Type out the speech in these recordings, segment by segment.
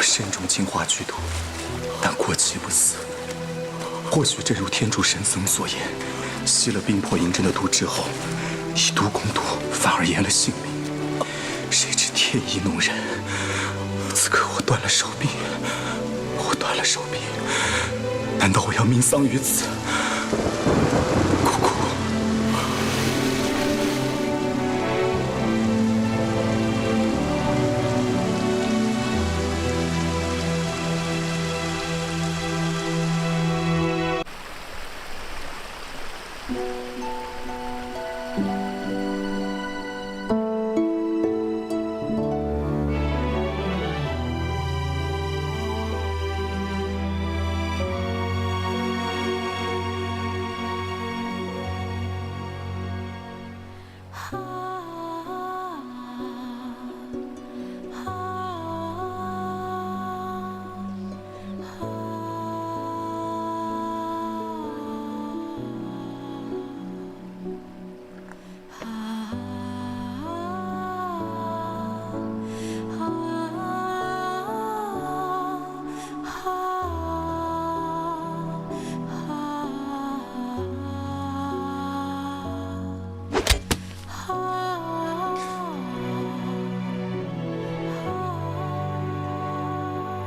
我身中精华剧毒，但过期不死。或许正如天竺神僧所言，吸了冰魄银针的毒之后，以毒攻毒，反而延了性命。谁知天意弄人，此刻我断了手臂，难道我要命丧于此？姑姑。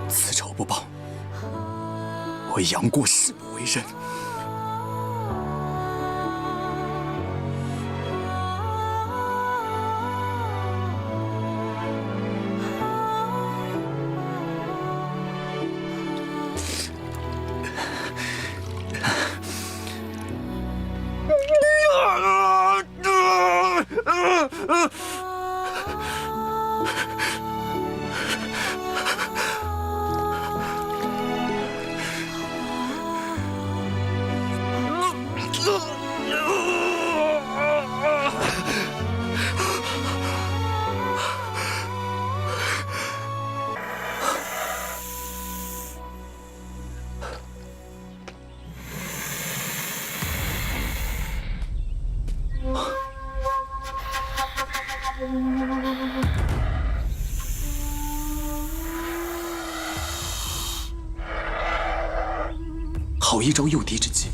此仇不报，我杨过誓不为人。好一招诱敌之计。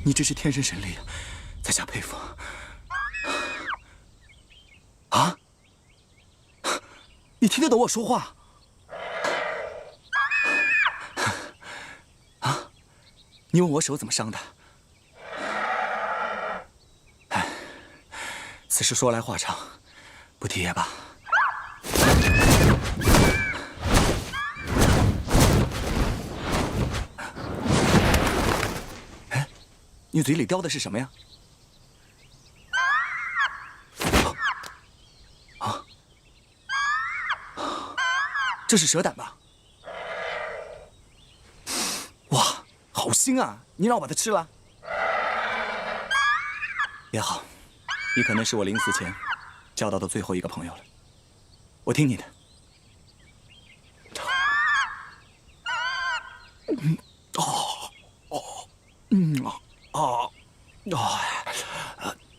你这是天生神力，在下佩服。啊？你听得懂我说话？啊？你问我手怎么伤的？哎，此事说来话长，不提也罢。你嘴里叼的是什么呀？啊！这是蛇胆吧？哇，好腥啊！你让我把它吃了？也好，你可能是我临死前交到的最后一个朋友了。我听你的。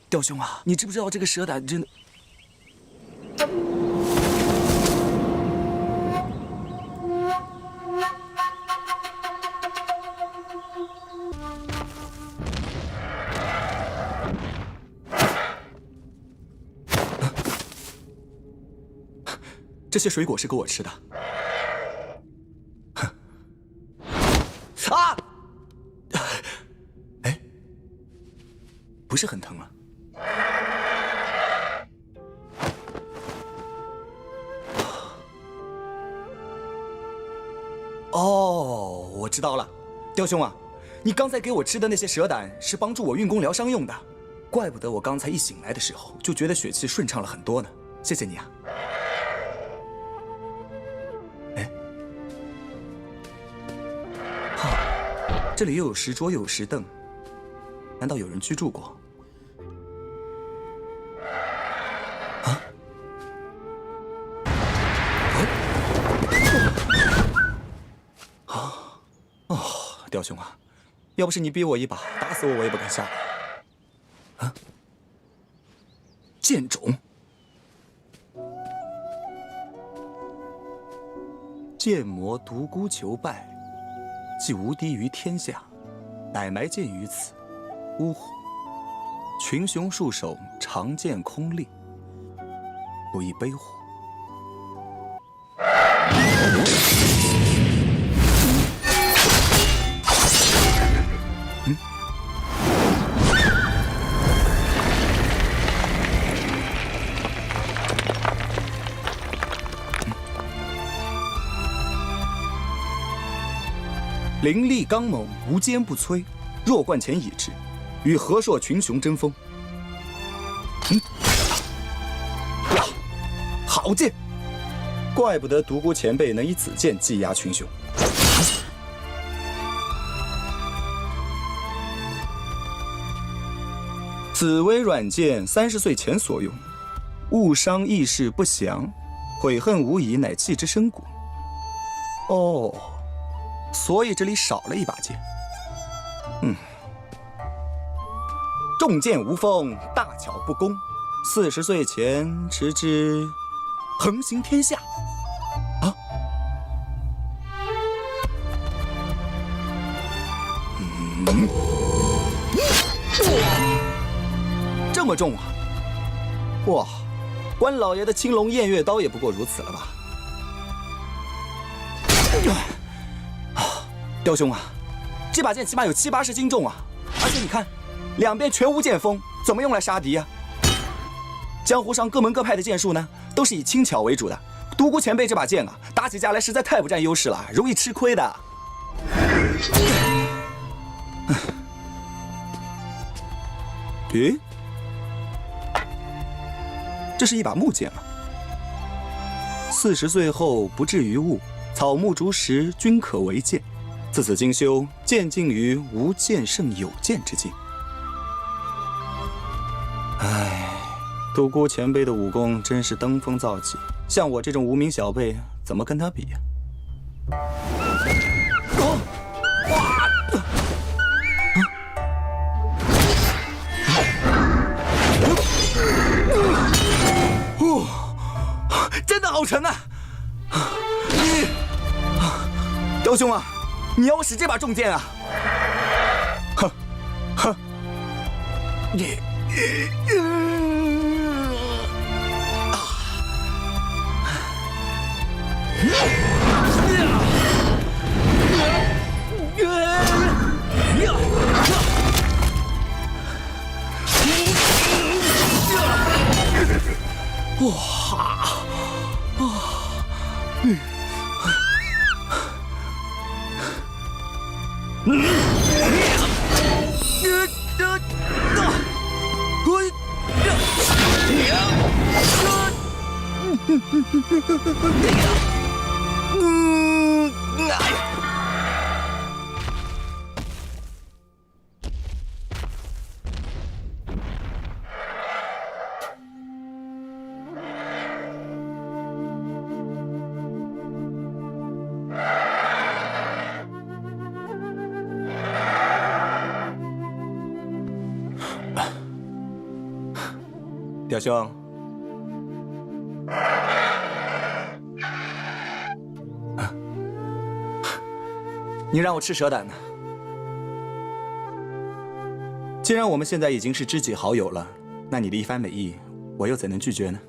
雕兄啊，你知不知道这个蛇胆真的？这些水果是给我吃的。哼！啊！哎，不是很疼啊。哦，我知道了，雕兄啊，你刚才给我吃的那些蛇胆是帮助我运功疗伤用的，怪不得我刚才一醒来的时候就觉得血气顺畅了很多呢。谢谢你啊。哎，哈，这里又有石桌又有石凳，难道有人居住过？啊？哦，雕兄啊，要不是你逼我一把，打死我也不敢下来。啊？剑种，剑魔独孤求败，既无敌于天下，乃埋剑于此。呜呼！群雄束手，长剑空令，不亦悲乎？凌厉刚猛，无坚不摧。若冠前已至，与和硕群雄争锋。呀，好剑！怪不得独孤前辈能以此剑技压群雄。此为软剑，30岁前所用，误伤义士不祥，悔恨无已，乃弃之深谷。哦。所以这里少了一把剑。重剑无锋，大巧不工。40岁前持之，横行天下。啊？这么重啊！哇，关老爷的青龙偃月刀也不过如此了吧？雕兄啊，这把剑起码有70、80斤重啊！而且你看，两边全无剑锋，怎么用来杀敌啊？江湖上各门各派的剑术呢，都是以轻巧为主的。独孤前辈这把剑啊，打起架来实在太不占优势了，容易吃亏的。咦，这是一把木剑啊！40岁后不至于物，草木竹石均可为剑。自此精修，渐进于无剑胜有剑之境。唉，独孤前辈的武功真是登峰造极，像我这种无名小辈，怎么跟他比呀？真的好沉啊！雕兄啊！你要使这把重剑啊！哼，哼，你，雕兄，你让我吃蛇胆呢？既然我们现在已经是知己好友了，那你的一番美意，我又怎能拒绝呢？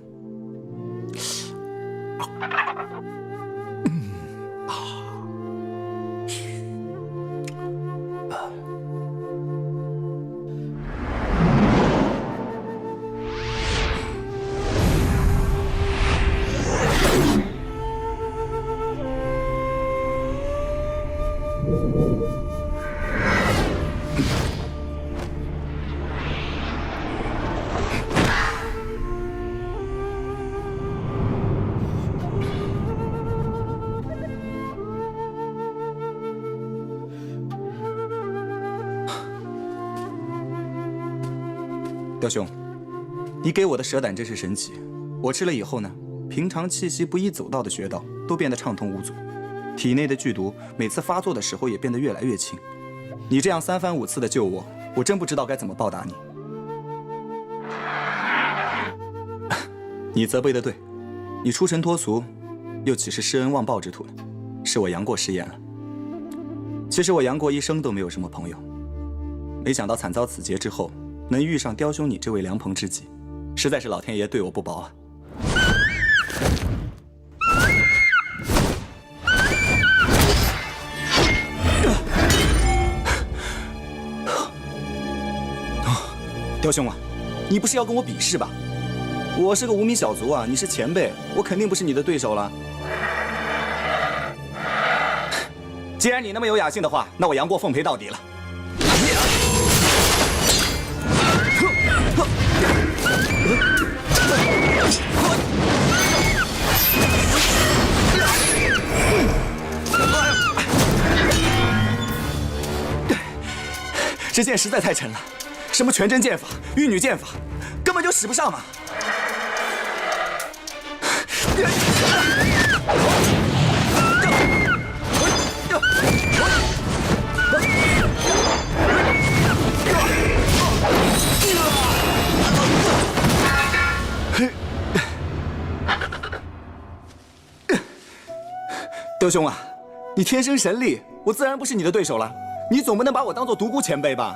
雕兄，你给我的蛇胆真是神奇。我吃了以后呢，平常气息不易走到的穴道都变得畅通无阻，体内的剧毒每次发作的时候也变得越来越轻。你这样3番5次的救我，我真不知道该怎么报答你。你责备的对，你出尘脱俗，又岂是施恩忘报之徒呢？是我杨过失言了。其实我杨过一生都没有什么朋友，没想到惨遭此劫之后，能遇上雕兄你这位良朋知己，实在是老天爷对我不薄啊！雕兄啊，你不是要跟我比试吧？我是个无名小卒啊，你是前辈，我肯定不是你的对手了。既然你那么有雅兴的话，那我杨过奉陪到底了。这剑实在太沉了，什么全真剑法、玉女剑法，根本就使不上嘛！雕兄啊，你天生神力，我自然不是你的对手了。你总不能把我当做独孤前辈吧？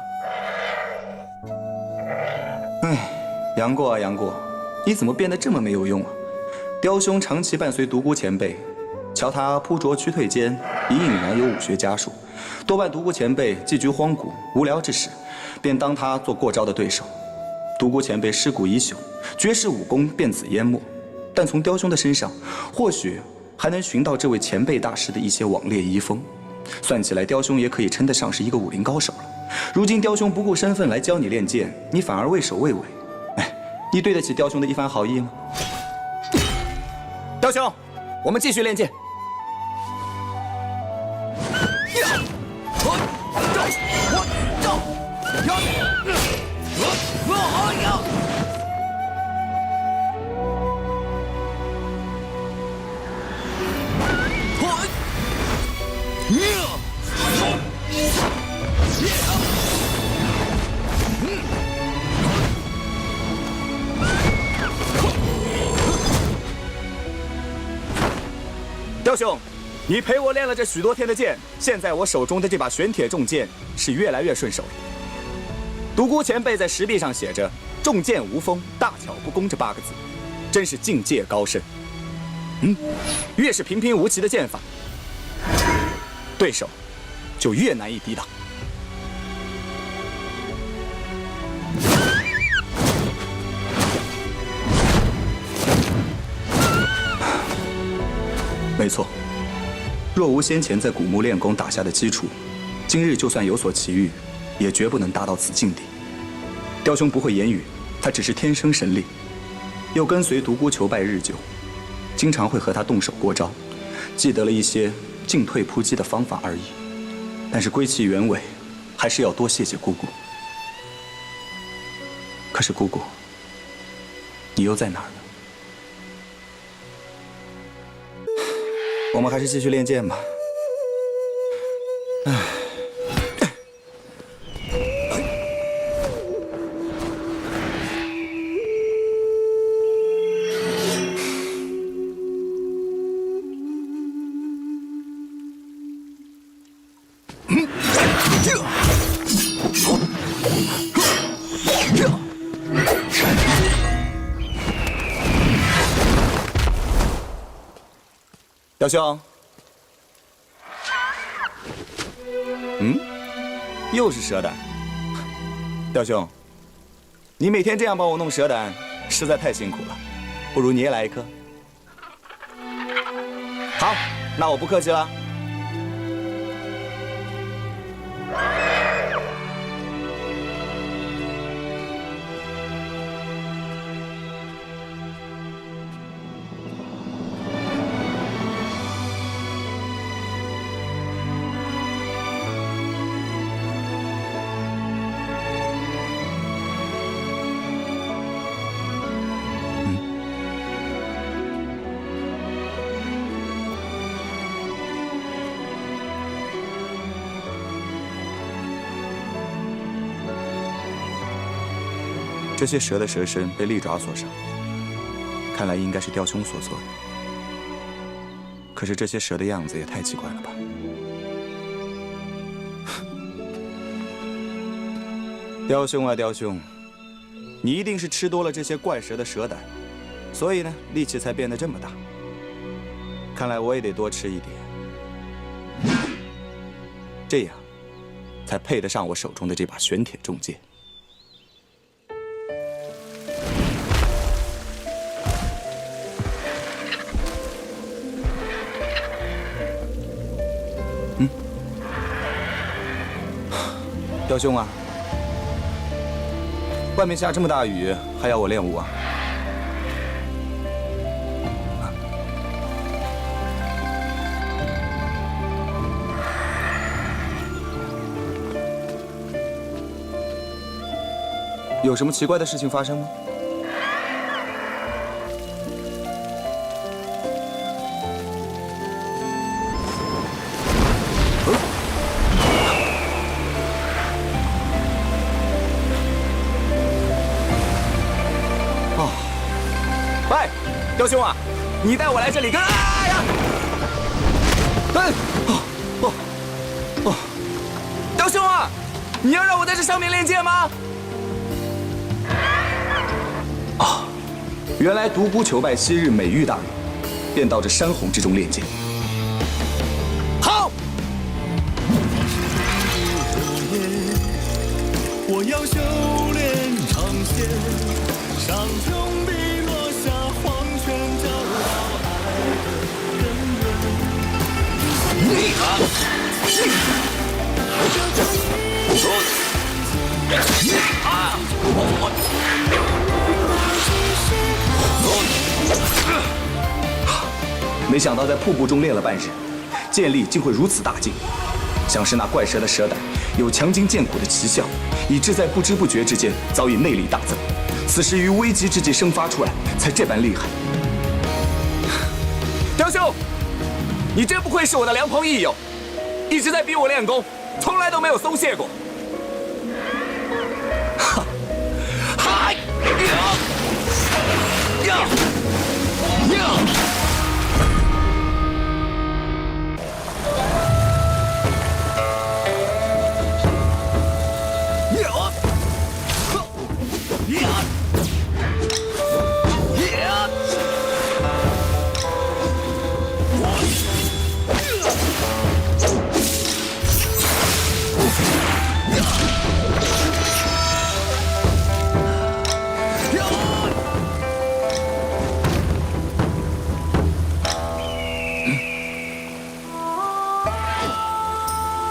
哎，杨过啊杨过，你怎么变得这么没有用啊？雕兄长期伴随独孤前辈，瞧他扑着屈退间，隐隐然有武学家术，多半独孤前辈寄居荒谷，无聊之时，便当他做过招的对手。独孤前辈尸骨已朽，绝世武功变子淹没，但从雕兄的身上，或许还能寻到这位前辈大师的一些网烈遗风。算起来，雕兄也可以称得上是一个武林高手了。如今雕兄不顾身份来教你练剑，你反而畏首畏尾，哎，你对得起雕兄的一番好意吗？雕兄，我们继续练剑。雕兄，你陪我练了这许多天的剑，现在我手中的这把玄铁重剑是越来越顺手了。独孤前辈在石壁上写着“重剑无锋，大巧不工”这8个字，真是境界高深。越是平平无奇的剑法，对手就越难以抵挡。没错，若无先前在古墓练功打下的基础，今日就算有所奇遇，也绝不能达到此境地。雕兄不会言语，他只是天生神力，又跟随独孤求败日久，经常会和他动手过招，记得了一些进退扑击的方法而已。但是归其原委，还是要多谢谢姑姑。可是姑姑，你又在哪儿呢？我们还是继续练剑吧。唉。雕兄，又是蛇胆。雕兄，你每天这样帮我弄蛇胆，实在太辛苦了，不如你也来一颗。好，那我不客气了。这些蛇的蛇身被利爪所伤，看来应该是雕兄所做的。可是这些蛇的样子也太奇怪了吧！雕兄啊，雕兄，你一定是吃多了这些怪蛇的蛇胆，所以呢，力气才变得这么大。看来我也得多吃一点，这样才配得上我手中的这把玄铁重剑。雕兄啊，外面下这么大雨，还要我练武啊？有什么奇怪的事情发生吗？雕兄啊，你带我来这里干！哎呀！雕兄啊，你要让我在这上面练剑吗？啊，原来独孤求败昔日美玉大人，便到这山洪之中练剑。好！我要修炼长线，上兄弟。没想到在瀑布中练了半日，剑力竟会如此大进。像是那怪蛇的蛇胆，有强筋健骨的奇效，以致在不知不觉之间早已内力大增。此时于危急之际生发出来，才这般厉害。雕兄，你真不愧是我的良朋益友，一直在逼我练功，从来都没有松懈过。哈，嗨，呀，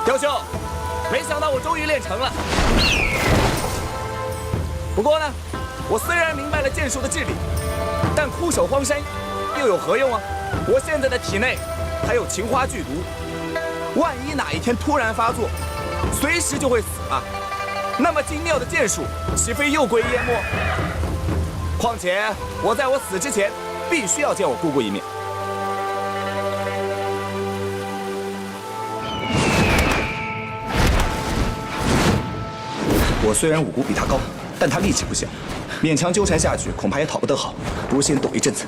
雕兄，没想到我终于练成了。不过呢，我虽然明白了剑术的治理，但枯守荒山又有何用啊？我现在的体内还有情花剧毒，万一哪一天突然发作，随时就会死啊！那么精妙的剑术岂非又归淹没？况且我在我死之前，必须要见我姑姑一面。我虽然武功比他高，但他力气不小，勉强纠缠下去，恐怕也讨不得好。不如先躲一阵子。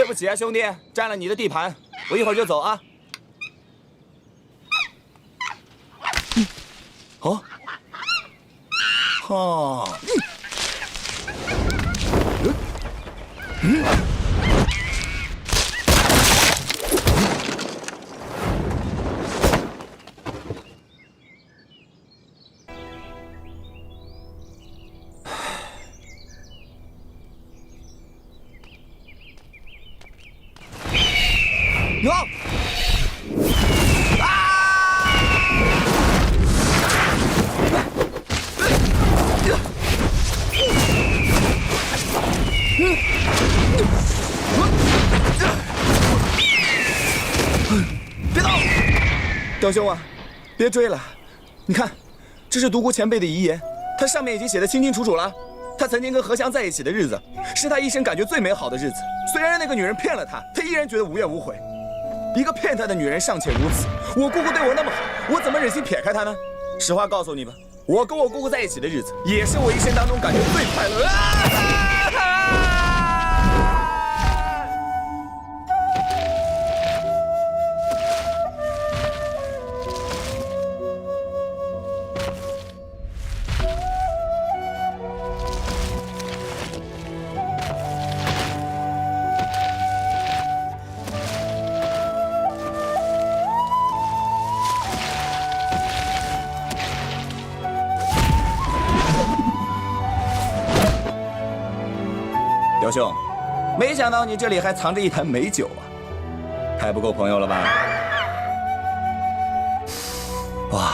不起啊，兄弟，占了你的地盘，我一会儿就走啊。哦，哈，有。 别动，雕兄啊，别追了。你看，这是独孤前辈的遗言，他上面已经写得清清楚楚了。他曾经跟何香在一起的日子，是他一生感觉最美好的日子。虽然那个女人骗了他，他依然觉得无怨无悔。一个骗他的女人尚且如此，我姑姑对我那么好，我怎么忍心撇开她呢？实话告诉你们，我跟我姑姑在一起的日子，也是我一生当中感觉最快乐的。雕兄，没想到你这里还藏着一坛美酒啊，还不够朋友了吧？哇，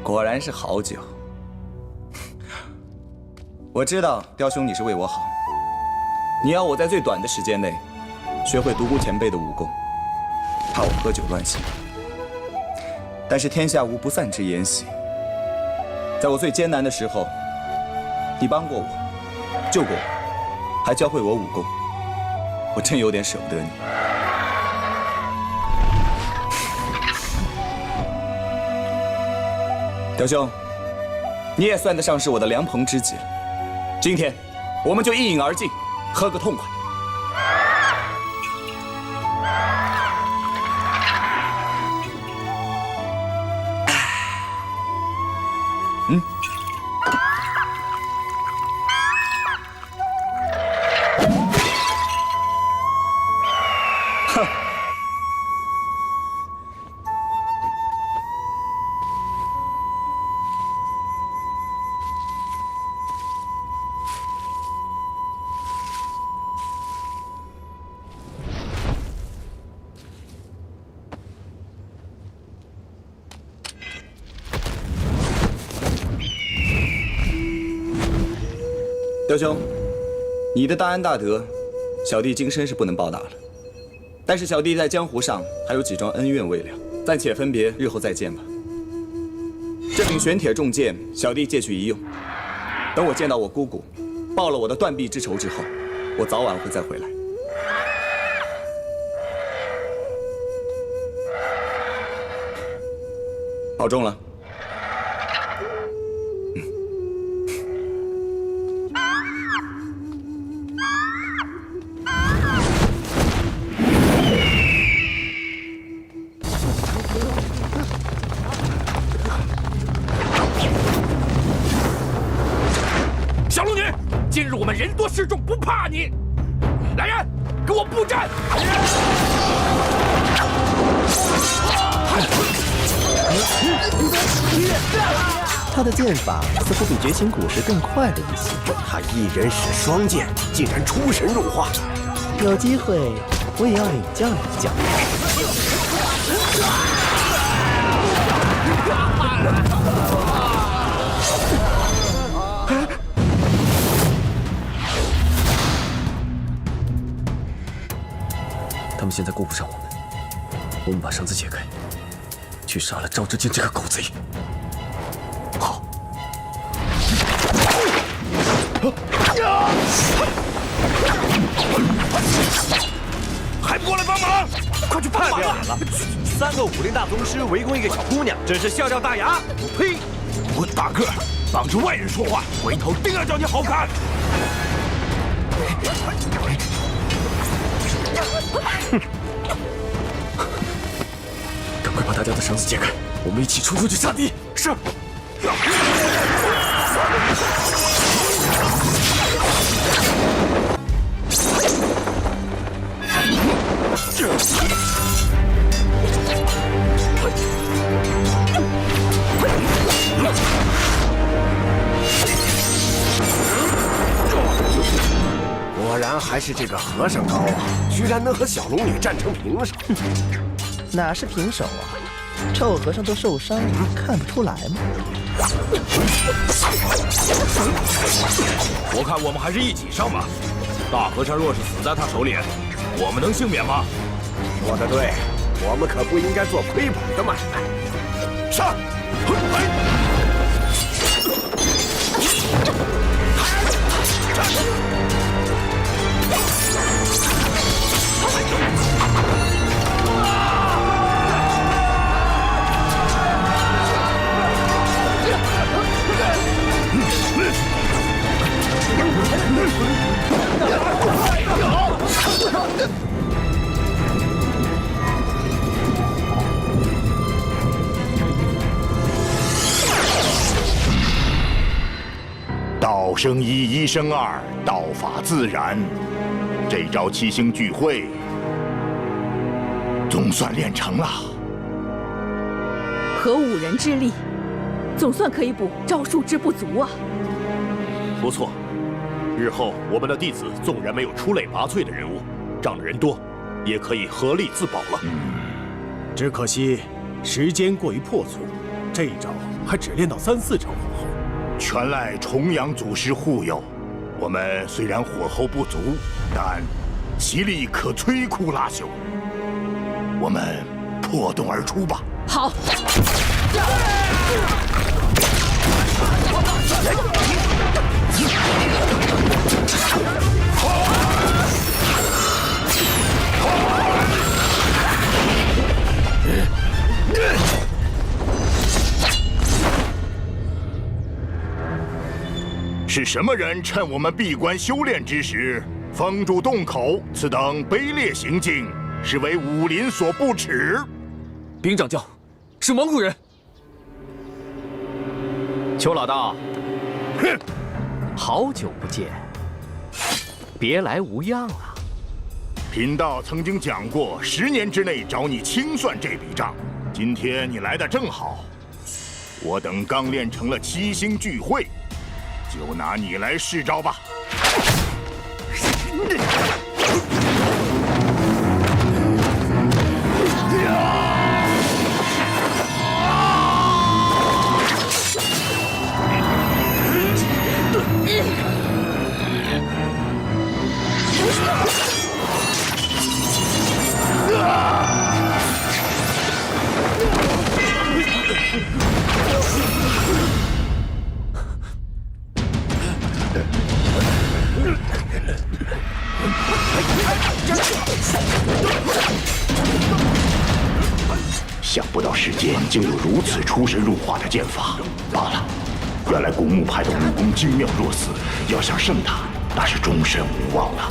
果然是好酒。我知道雕兄你是为我好，你要我在最短的时间内学会独孤前辈的武功，怕我喝酒乱性。但是天下无不散之筵席，在我最艰难的时候，你帮过我，救过我。 还教会我武功，我真有点舍不得你。雕兄，你也算得上是我的良朋知己了。今天，我们就一饮而尽，喝个痛快。嗯。 雕兄，你的大恩大德，小弟今生是不能报答了。但是小弟在江湖上还有几桩恩怨未了，暂且分别，日后再见吧。这柄玄铁重剑，小弟借去一用。等我见到我姑姑，报了我的断臂之仇之后，我早晚会再回来。保重了。 今日我们人多势众，不怕你。来人，给我布阵！他的剑法似乎比绝情谷时更快了一些。他一人使双剑，竟然出神入化。有机会，我也要领教一教。他们现在顾不上我们把绳子解开，去杀了赵志金这个狗贼。好。还不过来帮忙！快去帮忙啊！3个武林大宗师围攻一个小姑娘，真是笑掉大牙！呸！我大个儿帮着外人说话，回头定要叫你好看！赶快把大家的绳子解开，我们一起冲出去杀敌。是。果然还是这个和尚高啊！居然能和小龙女战成平手。哪是平手啊？臭和尚都受伤了，看不出来吗？我看我们还是一起上吧。大和尚若是死在他手里，我们能幸免吗？说得对，我们可不应该做亏本的买卖。上！道生一，一生二，道法自然。这招七星聚会，总算练成了。合五人之力，总算可以补招数之不足啊！不错，日后我们的弟子纵然没有出类拔萃的人物，仗着人多，也可以合力自保了。只可惜时间过于迫促，这一招还只练到3、4成火候。全赖重阳祖师护佑，我们虽然火候不足，但其力可摧枯拉朽。我们破洞而出吧。好。是什么人趁我们闭关修炼之时，封住洞口？此等卑劣行径，是为武林所不齿。禀掌教，是蒙古人。邱老道，哼，好久不见，别来无恙啊！贫道曾经讲过，10年之内找你清算这笔账。今天你来的正好，我等刚练成了七星聚会。就拿你来试招吧。想不到世间竟有如此出神入化的剑法。罢了，原来古墓派的武功精妙若此，要想胜他，那是终身无望了。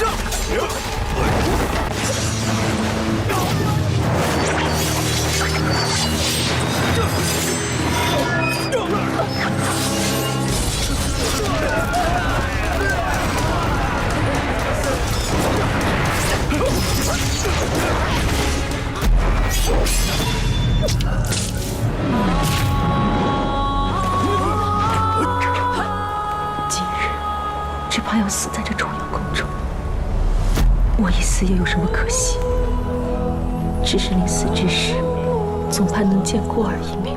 今日只怕要死在这重阳宫中。我一死又有什么可惜？只是临死之时，总盼能见过儿一面。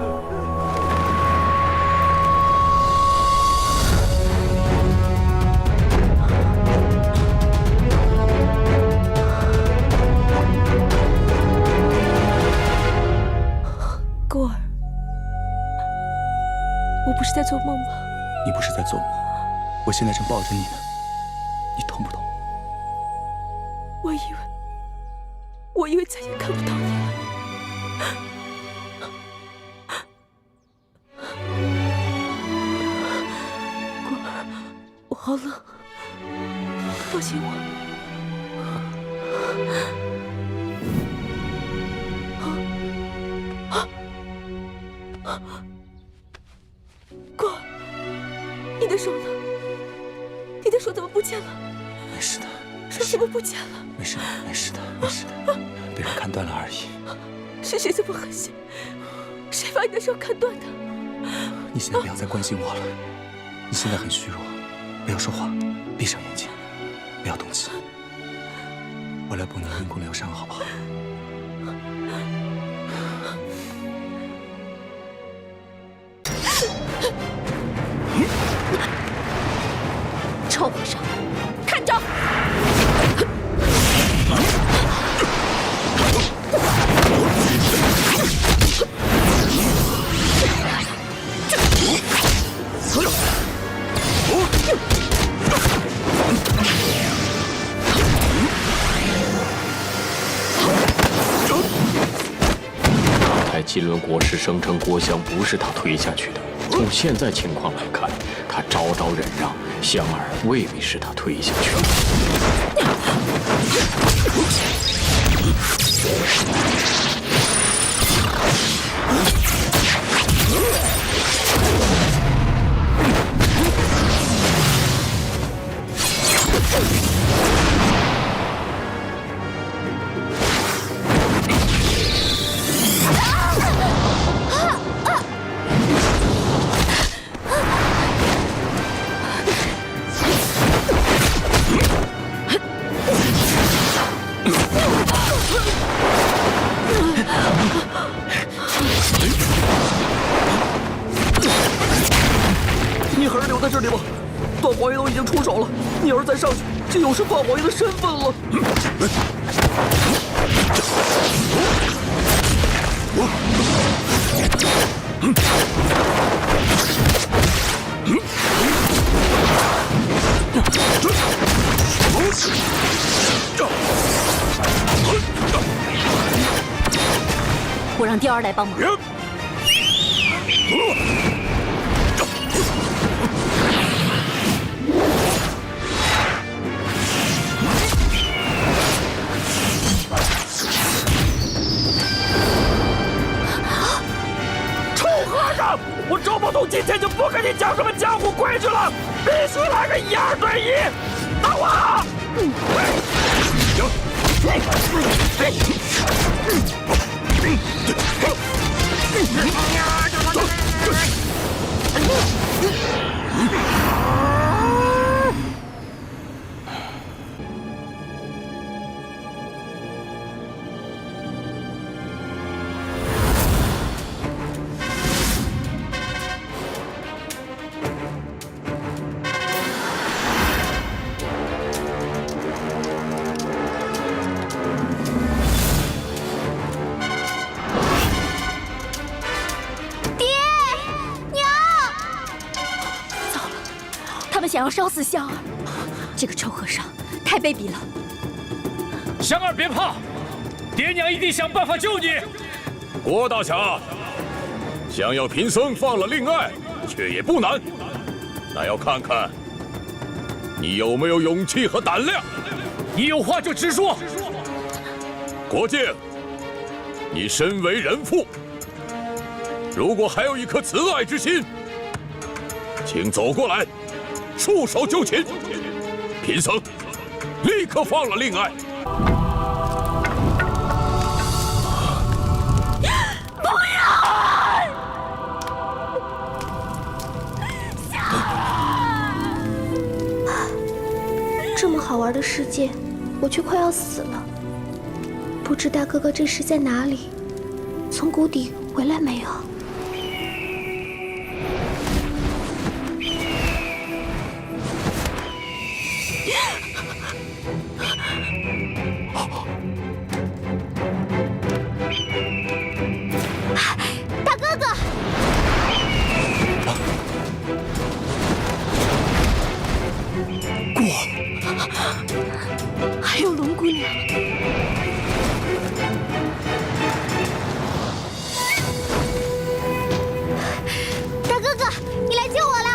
过儿，我不是在做梦吗？你不是在做梦，我现在正抱着你呢，你痛不痛？我以为再也看不到你了。果儿，我好冷，抱紧我。你的手怎么不见了？没事的。手怎么不见了？没事的，没事的，没事的，被人砍断了而已。是谁这么狠心？谁把你的手砍断的？你现在不要再关心我了，你现在很虚弱，不要说话，闭上眼睛，不要动气。我来帮你运功疗伤，好不好？臭和尚，看招！太极轮国师声称郭襄不是他推下去的，从现在情况来看，他招招忍让，香儿未必是他推下去的。你还是留在这里吧，段王爷都已经出手了，你要是再上去，就有失段王爷的身份了。我让雕儿来帮忙。臭和尚，我周伯通今天就不跟你讲什么江湖规矩了，必须来个1、2对1，打我！想要烧死香儿，这个臭和尚太卑鄙了。香儿别怕，爹娘一定想办法救你。郭大侠，想要贫僧放了令爱，却也不难，那要看看你有没有勇气和胆量。你有话就直说。郭靖，你身为人父，如果还有一颗慈爱之心，请走过来。束手就擒，贫僧立刻放了令爱。不要！这么好玩的世界，我却快要死了。不知大哥哥这时在哪里？从谷底回来没有？大哥哥，还有龙姑娘。大哥哥，你来救我了！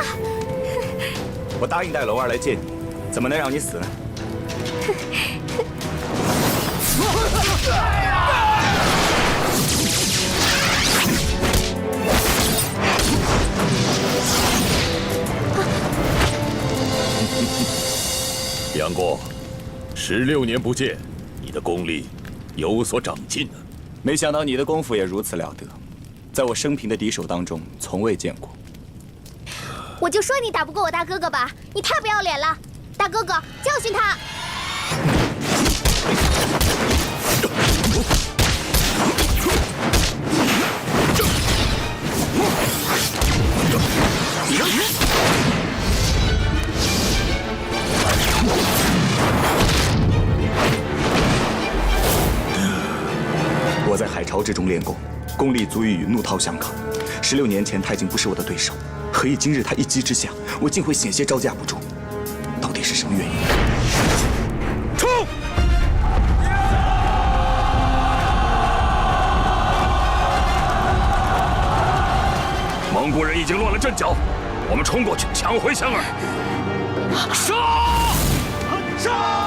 我答应带楼儿来见你，怎么能让你死呢？杨过，16年不见，你的功力有所长进啊！没想到你的功夫也如此了得，在我生平的敌手当中从未见过。我就说你打不过我大哥哥吧，你太不要脸了！大哥哥，教训他！我在海潮之中练功，功力足以与怒涛相抗。16年前他已经不是我的对手，何以今日他一击之下，我竟会险些招架不住？到底是什么原因？冲！蒙古人已经乱了阵脚，我们冲过去抢回香儿。杀！杀！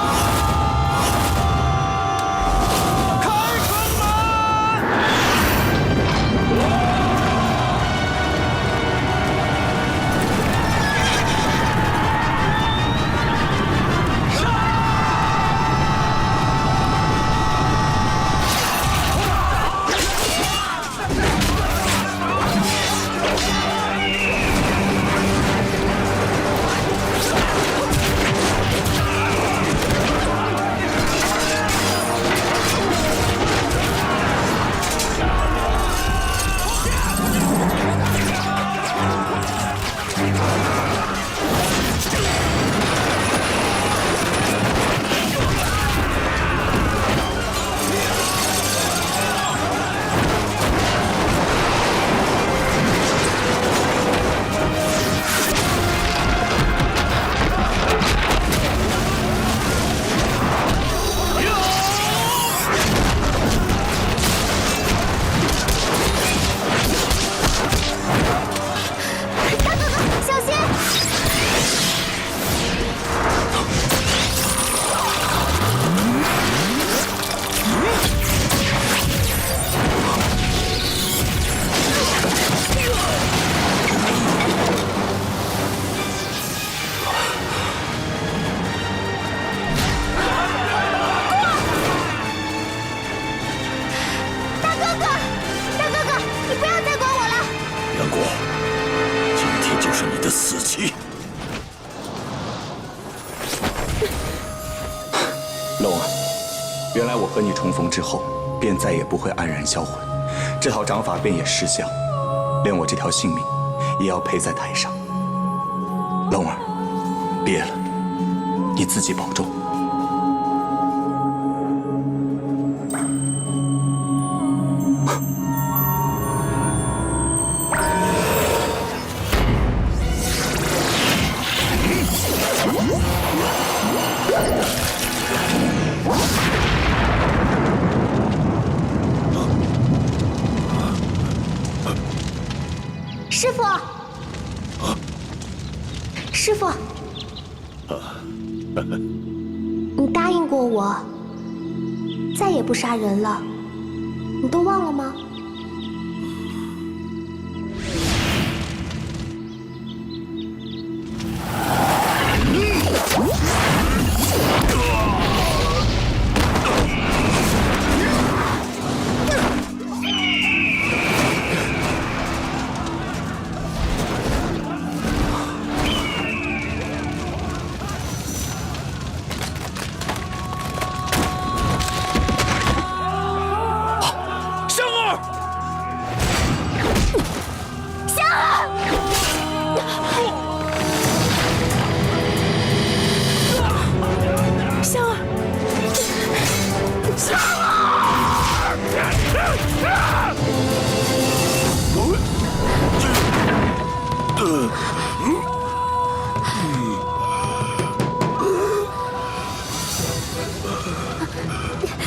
龙儿，原来我和你重逢之后，便再也不会黯然销魂，这套掌法便也失效，连我这条性命也要赔在台上。龙儿，别了，你自己保重。师傅，师傅，你答应过我，再也不杀人了，你都忘了吗？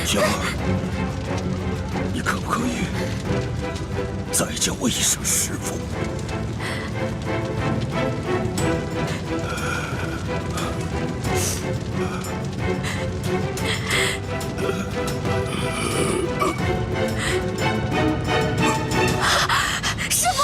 香儿，你可不可以再叫我一声师傅？师傅！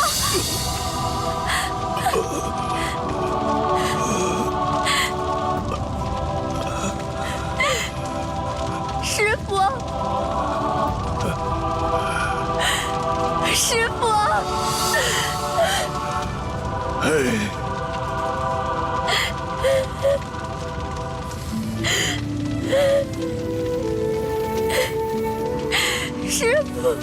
师父。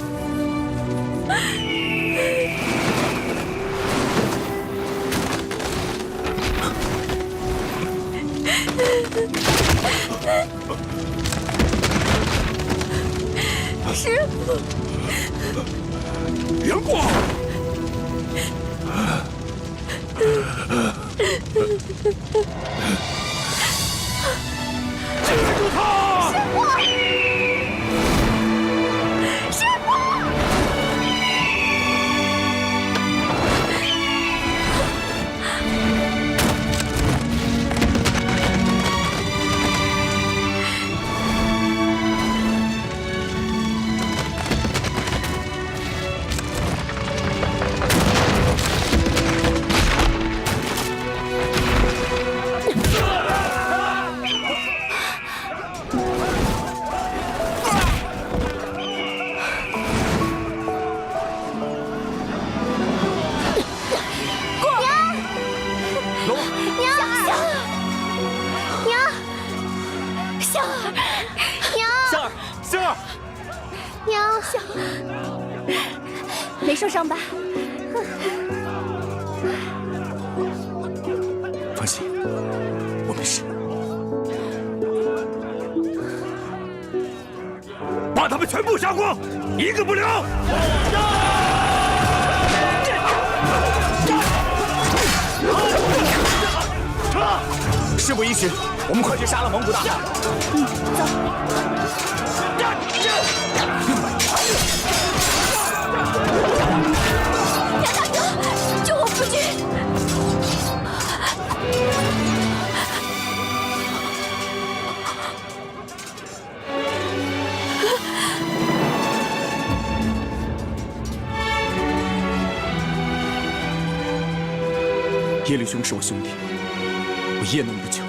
师父，杨过，记住他！师父，师父。没受伤吧？放心，我没事。把他们全部杀光，一个不留！事不宜迟，我们快去杀了蒙古大汉。走。杨大哥，救我夫君！耶律兄是我兄弟，我焉能不救？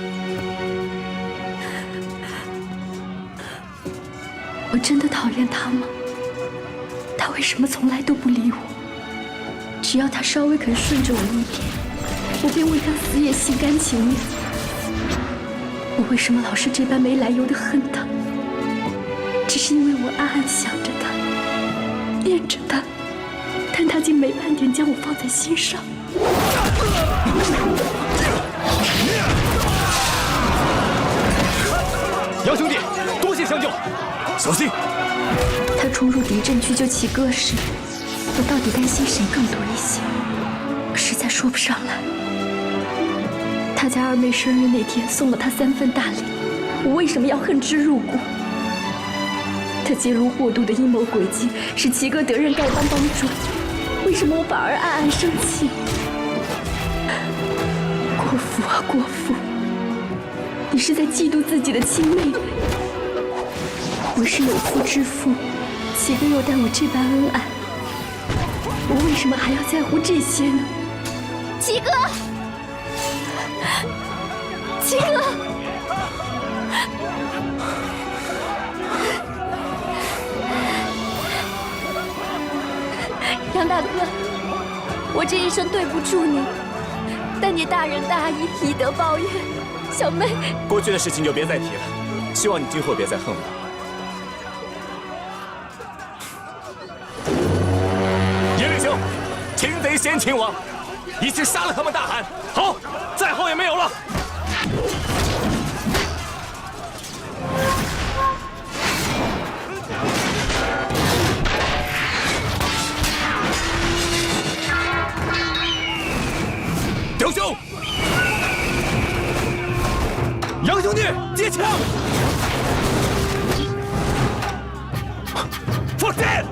我真的讨厌他吗？他为什么从来都不理我？只要他稍微肯顺着我一点，我便为他死也心甘情愿。我为什么老是这般没来由的恨他？只是因为我暗暗想着他，念着他，但他竟没半点将我放在心上。杨兄弟，多谢相救，小心！他冲入敌阵去救齐哥时，我到底担心谁更多一些？实在说不上来。他在二妹生日那天送了他3份大礼，我为什么要恨之入骨？他揭露霍度的阴谋诡计，使齐哥得任丐帮帮主，为什么我反而暗暗生气？国父啊，国父，你是在嫉妒自己的亲妹妹？我是有妇之夫，齐哥又待我这般恩爱，我为什么还要在乎这些呢？齐哥，齐哥，杨大哥，我这一生对不住你，但你大仁大义，以德报怨，小妹。过去的事情就别再提了，希望你今后别再恨我。耶律兄，擒贼先擒王，一起杀了他们大汗。好，再后也没有了。丢兄，杨兄弟，接枪！放箭！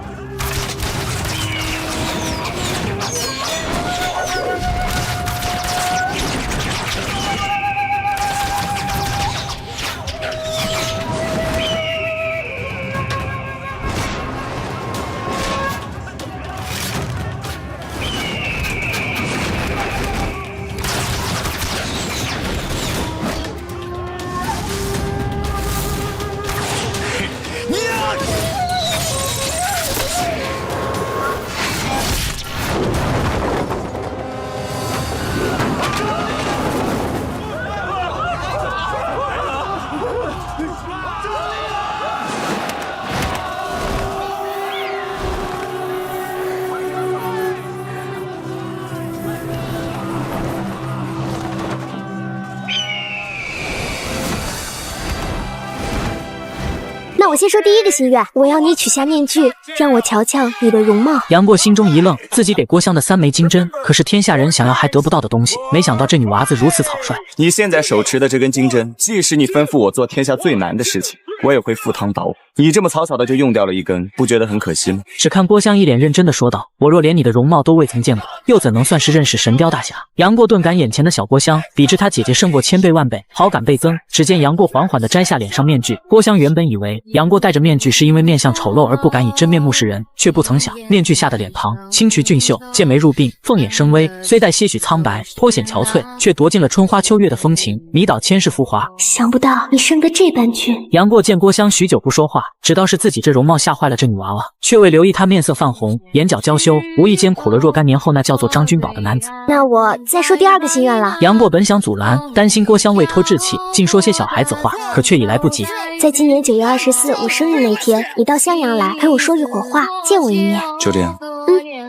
那我先说第一个心愿，我要你取下面具，让我瞧瞧你的容貌。杨过心中一愣，自己给郭襄的3枚金针，可是天下人想要还得不到的东西，没想到这女娃子如此草率。你现在手持的这根金针，即使你吩咐我做天下最难的事情，我也会赴汤蹈火。你这么草草的就用掉了一根，不觉得很可惜吗？只看郭襄一脸认真的说道：“我若连你的容貌都未曾见过，又怎能算是认识神雕大侠？”杨过顿感眼前的小郭襄比之他姐姐胜过1000倍万倍，好感倍增。只见杨过缓缓地摘下脸上面具，郭襄原本以为杨过戴着面具是因为面相丑陋而不敢以真面目示人，却不曾想面具下的脸庞清癯俊秀，剑眉入鬓，凤眼生威，虽带些许苍白，颇显憔悴，却夺尽了春花秋月的风情，迷倒千世浮华。想不到你生得这般俊。杨过见郭襄许久不说话，知道是自己这容貌吓坏了这女娃娃，却未留意她面色泛红，眼角娇羞，无意间苦了若干年后那叫做张君宝的男子。那我再说第二个心愿了。杨过本想阻拦，担心郭襄未脱志气，竟说些小孩子话，可却已来不及。在今年9月24我生日那天，你到襄阳来陪我说一会儿话，见我一面。就这样。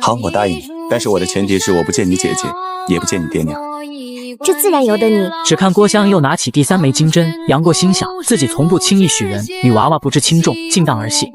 好，我答应你，但是我的前提是我不见你姐姐，也不见你爹娘。这自然由得你。只看郭襄又拿起第3枚金针，杨过心想自己从不轻易许人，女娃娃不知轻重，尽当儿戏。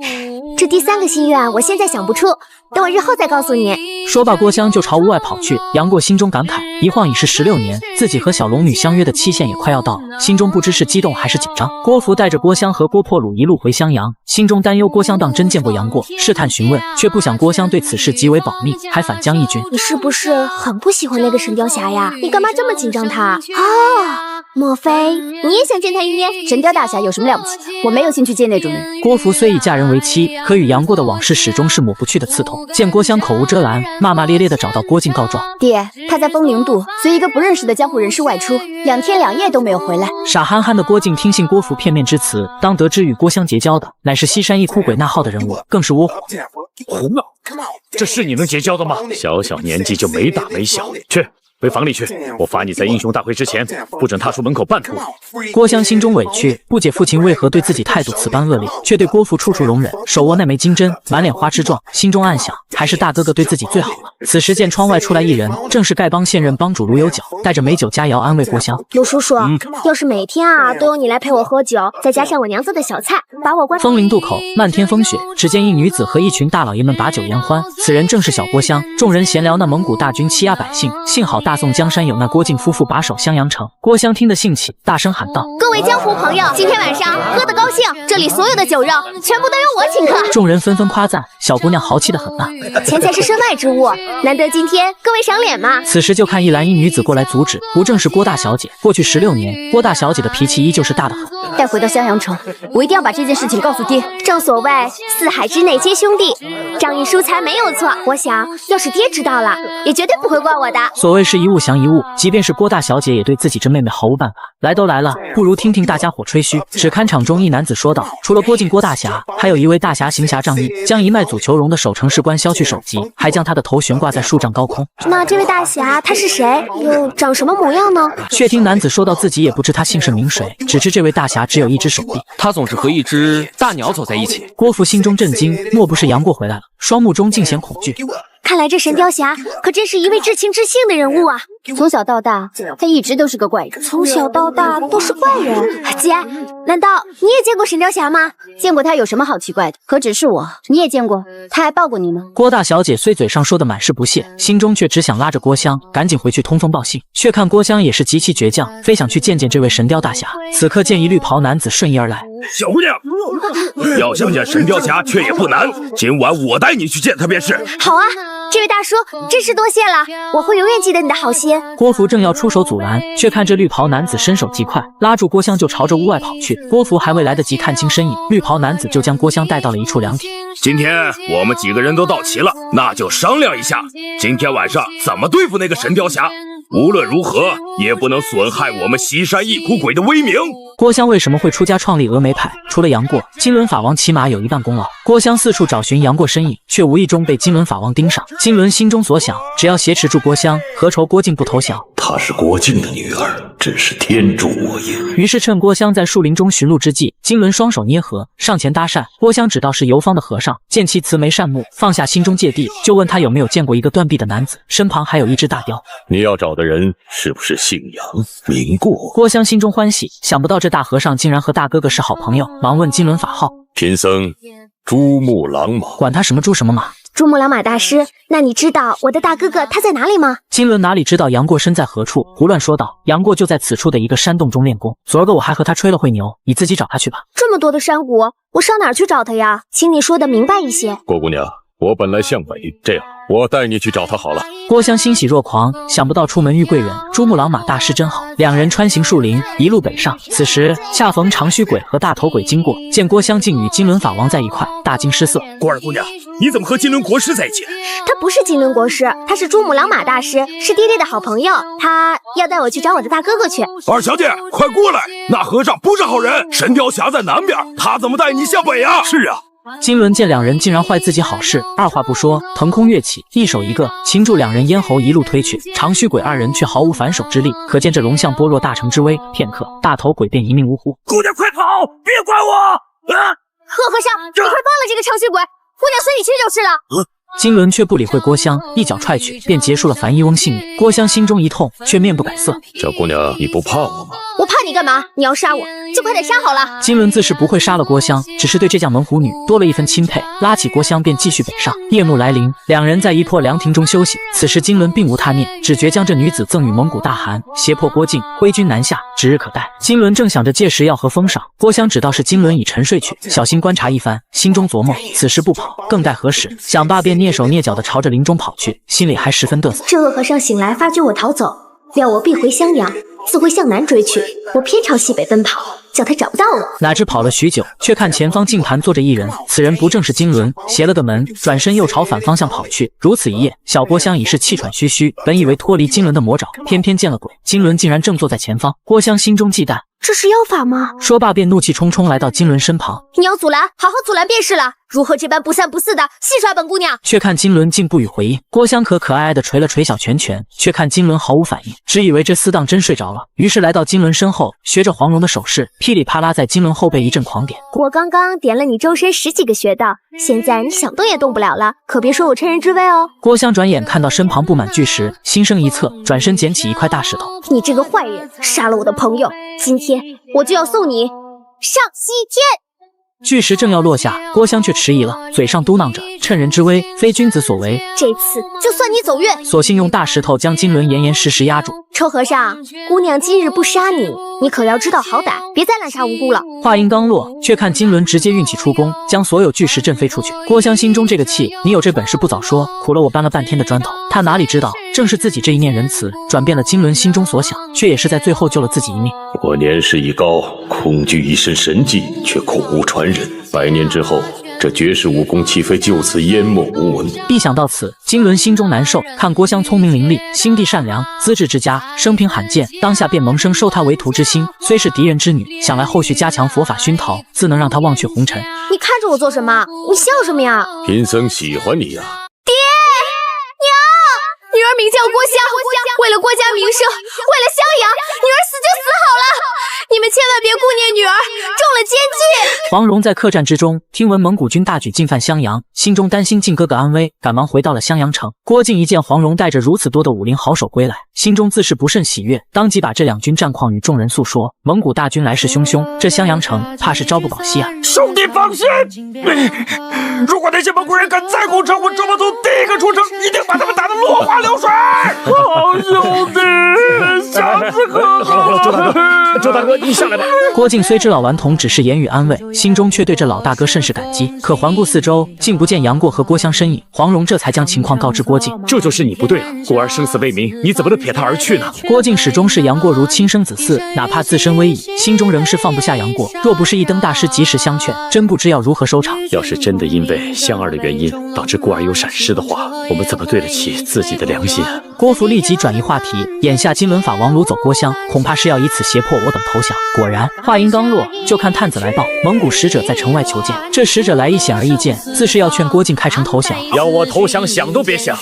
这第3个心愿我现在想不出，等我日后再告诉你。说罢，郭襄就朝屋外跑去。杨过心中感慨，一晃已是16年，自己和小龙女相约的期限也快要到了，心中不知是激动还是紧张。郭芙带着郭襄和郭破虏一路回襄阳，心中担忧郭襄当真见过杨过，试探询问，却不想郭襄对此事极为保密，还反将一军。你是不是很不喜欢那个神雕侠呀？你干嘛这么紧张他？莫非你也想见他一面？神雕大侠有什么了不起的？我没有兴趣见那种人。郭芙虽已嫁人为妻，可与杨过的往事始终是抹不去的刺痛。见郭襄口无遮拦，骂骂咧咧的找到郭靖告状。爹，他在风陵渡随一个不认识的江湖人士外出，2天2夜都没有回来。傻憨憨的郭靖听信郭芙片面之词，当得知与郭襄结交的乃是西山一哭鬼那号的人物，更是窝火。胡闹！这是你能结交的吗？小小年纪就没大没小，去回房里去，我罚你在英雄大会之前不准踏出门口半步。郭襄心中委屈，不解父亲为何对自己态度此般恶劣，却对郭芙处处容忍，手握那枚金针，满脸花痴状，心中暗想，还是大哥哥对自己最好了。此时见窗外出来一人，正是丐帮现任帮主卢有角，带着美酒佳肴安慰郭襄。卢叔叔，要是每天都有你来陪我喝酒，再加上我娘做的小菜，把我关。风陵渡口，漫天风雪，只见一女子和一群大老爷们把酒言欢，此人正是小郭襄。众人闲聊那蒙古大军欺压百姓，幸好大宋江山有那郭靖夫妇把守襄阳城。郭襄听得兴起，大声喊道：“各位江湖朋友，今天晚上喝得高兴，这里所有的酒肉全部都由我请客。”众人纷纷夸赞，小姑娘豪气得很啊！钱财是身外之物，难得今天各位赏脸嘛。此时就看一蓝衣女子过来阻止，不正是郭大小姐？过去16年，郭大小姐的脾气依旧是大得很。带回到襄阳城，我一定要把这件事情告诉爹。正所谓四海之内皆兄弟，仗义疏财没有错。我想，要是爹知道了，也绝对不会怪我的。所谓是一物降一物，即便是郭大小姐也对自己这妹妹毫无办法。来都来了，不如听听大家伙吹嘘。只看场中一男子说道：“除了郭靖郭大侠，还有一位大侠行侠仗义，将一脉祖裘荣的守城士官削去首级，还将他的头悬挂在数丈高空。”那这位大侠他是谁？又长什么模样呢？却听男子说到自己也不知他姓甚名谁，只知这位大侠只有一只手臂，他总是和一只大鸟走在一起。郭芙心中震惊，莫不是杨过回来了？双目中尽显恐惧。看来这神雕侠可真是一位至情至性的人物啊！从小到大，他一直都是个怪人。从小到大都是怪人？姐，难道你也见过神雕侠吗？见过他有什么好奇怪的？何止是我，你也见过？他还抱过你吗？郭大小姐虽嘴上说的满是不屑，心中却只想拉着郭襄赶紧回去通风报信。却看郭襄也是极其倔强，非想去见见这位神雕大侠。此刻见一绿袍男子顺意而来，小姑娘，要想见神雕侠却也不难，今晚我带你去见他便是。好啊，这位大叔真是多谢了，我会永远记得你的好心。郭芙正要出手阻拦，却看这绿袍男子身手极快，拉住郭襄就朝着屋外跑去。郭芙还未来得及看清身影，绿袍男子就将郭襄带到了一处凉亭。今天我们几个人都到齐了，那就商量一下，今天晚上怎么对付那个神雕侠。无论如何也不能损害我们西山一哭鬼的威名。郭襄为什么会出家创立峨眉派？除了杨过，金轮法王起码有一半功劳。郭襄四处找寻杨过身影，却无意中被金轮法王盯上。金轮心中所想，只要挟持住郭襄，何愁郭靖不投降？她是郭靖的女儿，真是天助我也。于是趁郭襄在树林中寻路之际，金轮双手捏合，上前搭讪。郭襄只道是游方的和尚，见其慈眉善目，放下心中芥蒂，就问他有没有见过一个断臂的男子，身旁还有一只大雕。你要找的人是不是姓杨名过？郭襄心中欢喜，想不到这大和尚竟然和大哥哥是好朋友，忙问金轮法号。贫僧珠穆朗玛。管他什么猪什么马。珠穆朗玛大师，那你知道我的大哥哥他在哪里吗？金轮哪里知道杨过身在何处，胡乱说道。杨过就在此处的一个山洞中练功，昨儿个我还和他吹了会牛，你自己找他去吧。这么多的山谷，我上哪儿去找他呀？请你说的明白一些。郭姑娘，我本来向北，这样我带你去找他好了。郭襄欣喜若狂，想不到出门遇贵人，珠穆朗玛大师真好。两人穿行树林，一路北上。此时恰逢长须鬼和大头鬼经过，见郭襄竟与金轮法王在一块，大惊失色。郭二姑娘，你怎么和金轮国师在一起？他不是金轮国师，他是珠穆朗玛大师，是爹爹的好朋友。他要带我去找我的大哥哥去。二小姐，快过来！那和尚不是好人，神雕峡在南边，他怎么带你向北啊？是啊。金轮见两人竟然坏自己好事，二话不说，腾空跃起，一手一个擒住两人咽喉，一路推去。长须鬼二人却毫无反手之力，可见这龙象般若大成之威。片刻，大头鬼便一命呜呼。姑娘快跑，别管我！贺和尚，你快放了这个长须鬼，姑娘随你去就是了。金轮却不理会郭襄，一脚踹去，便结束了樊一翁性命。郭襄心中一痛，却面不改色。小姑娘，你不怕我吗？我怕你干嘛？你要杀我，就快点杀好了。金轮自是不会杀了郭襄，只是对这将门虎女多了一分钦佩，拉起郭襄便继续北上。夜幕来临，两人在一坡凉亭中休息。此时金轮并无他念，只觉将这女子赠与蒙古大汗，胁迫郭靖挥军南下，指日可待。金轮正想着届时要和封赏，郭襄只道是金轮已沉睡去，小心观察一番，心中琢磨此时不跑，更待何时？想罢便蹑手蹑脚地朝着林中跑去，心里还十分嘚瑟。这恶和尚醒来发觉我逃走，料我必回襄阳，自会向南追去。我偏朝西北奔跑，叫他找不到我。哪知跑了许久，却看前方净坛坐着一人，此人不正是金轮？斜了个门，转身又朝反方向跑去。如此一夜，小郭襄已是气喘吁吁，本以为脱离金轮的魔爪，偏偏见了鬼。金轮竟然正坐在前方，郭襄心中忌惮。这是妖法吗？说罢便怒气冲冲来到金轮身旁。你要阻拦，好好阻拦便是了。如何这般不三不四的戏耍本姑娘？却看金轮竟不予回应。郭襄可爱爱的捶了捶小拳拳，却看金轮毫无反应，只以为这厮当真睡着了。于是来到金轮身后，学着黄蓉的手势，噼里啪啦在金轮后背一阵狂点。我刚刚点了你周身10几个穴道，现在你想动也动不了了，可别说我趁人之危哦。郭襄转眼看到身旁布满巨石，心生一侧，转身捡起一块大石头。你这个坏人，杀了我的朋友，今天我就要送你上西天。巨石正要落下，郭襄却迟疑了，嘴上嘟囔着：“趁人之危，非君子所为。”这次就算你走运。索性用大石头将金轮严严实实压住。臭和尚，姑娘今日不杀你，你可要知道好歹，别再滥杀无辜了。话音刚落，却看金轮直接运起出弓，将所有巨石震飞出去。郭襄心中这个气，你有这本事不早说，苦了我搬了半天的砖头。他哪里知道，正是自己这一念仁慈，转变了金轮心中所想，却也是在最后救了自己一命。我年事已高，空具一身神技，却恐无传人。100年之后，这绝世武功岂非就此淹没无闻？一想到此，金轮心中难受。看郭襄聪明伶俐，心地善良，资质之佳，生平罕见，当下便萌生收她为徒之心。虽是敌人之女，想来后续加强佛法熏陶，自能让她忘却红尘。你看着我做什么？你笑什么呀？贫僧喜欢你呀。爹娘，女儿名叫郭襄，为了郭家名声，为了襄阳，女儿死就死好了。你们千万别顾念女儿，中了奸计。黄蓉在客栈之中听闻蒙古军大举进犯襄阳，心中担心靖哥哥安危，赶忙回到了襄阳城。郭靖一见黄蓉带着如此多的武林好手归来，心中自是不甚喜悦，当即把这两军战况与众人诉说。蒙古大军来势汹汹，这襄阳城怕是朝不保夕啊！兄弟放心，如果那些蒙古人敢再攻城，我周伯通第一个出城，一定把他们打得落花流水。好兄弟，下次可好了。周大哥，你下来吧。郭靖虽知老顽童只是言语安慰，心中却对这老大哥甚是感激。可环顾四周，竟不见杨过和郭襄身影。黄蓉这才将情况告知郭靖。这就是你不对了，过儿生死未明，你怎么能撇他而去呢？郭靖始终视杨过如亲生子嗣，哪怕自身危矣，心中仍是放不下杨过。若不是一灯大师及时相劝，真不知要如何收场。要是真的因为香儿的原因导致过儿有闪失的话，我们怎么对得起自己的良心啊？郭芙立即转移话题，眼下金轮法王掳走郭襄，恐怕是要以此胁迫我等投降。果然，话音刚落，就看探子来报，蒙古使者在城外求见。这使者来意显而易见，自是要劝郭靖开城投降。要我投降，想都别想！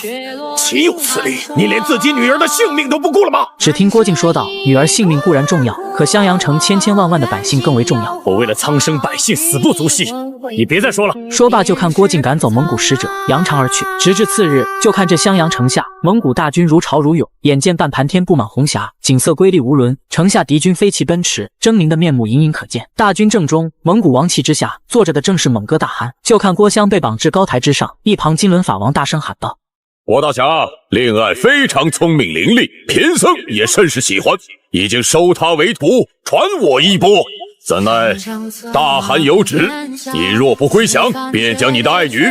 岂有此理！你连自己女儿的性命都不顾了吗？只听郭靖说道：“女儿性命固然重要，可襄阳城千千万万的百姓更为重要。我为了苍生百姓死不足惜，你别再说了。”说罢，就看郭靖赶走蒙古使者，扬长而去。直至次日，就看这襄阳城下，蒙古大军如潮如涌，眼见半盘天布满红霞，景色瑰丽无伦。城下敌军飞骑奔驰，狰狞的面目隐隐可见。大军正中，蒙古王旗之下坐着的正是蒙哥大汗。就看郭襄被绑至高台之上，一旁金轮法王大声喊道：“郭大侠，令爱非常聪明伶俐，贫僧也甚是喜欢，已经收他为徒，传我衣钵。怎奈大汗有旨，你若不归降，便将你的爱女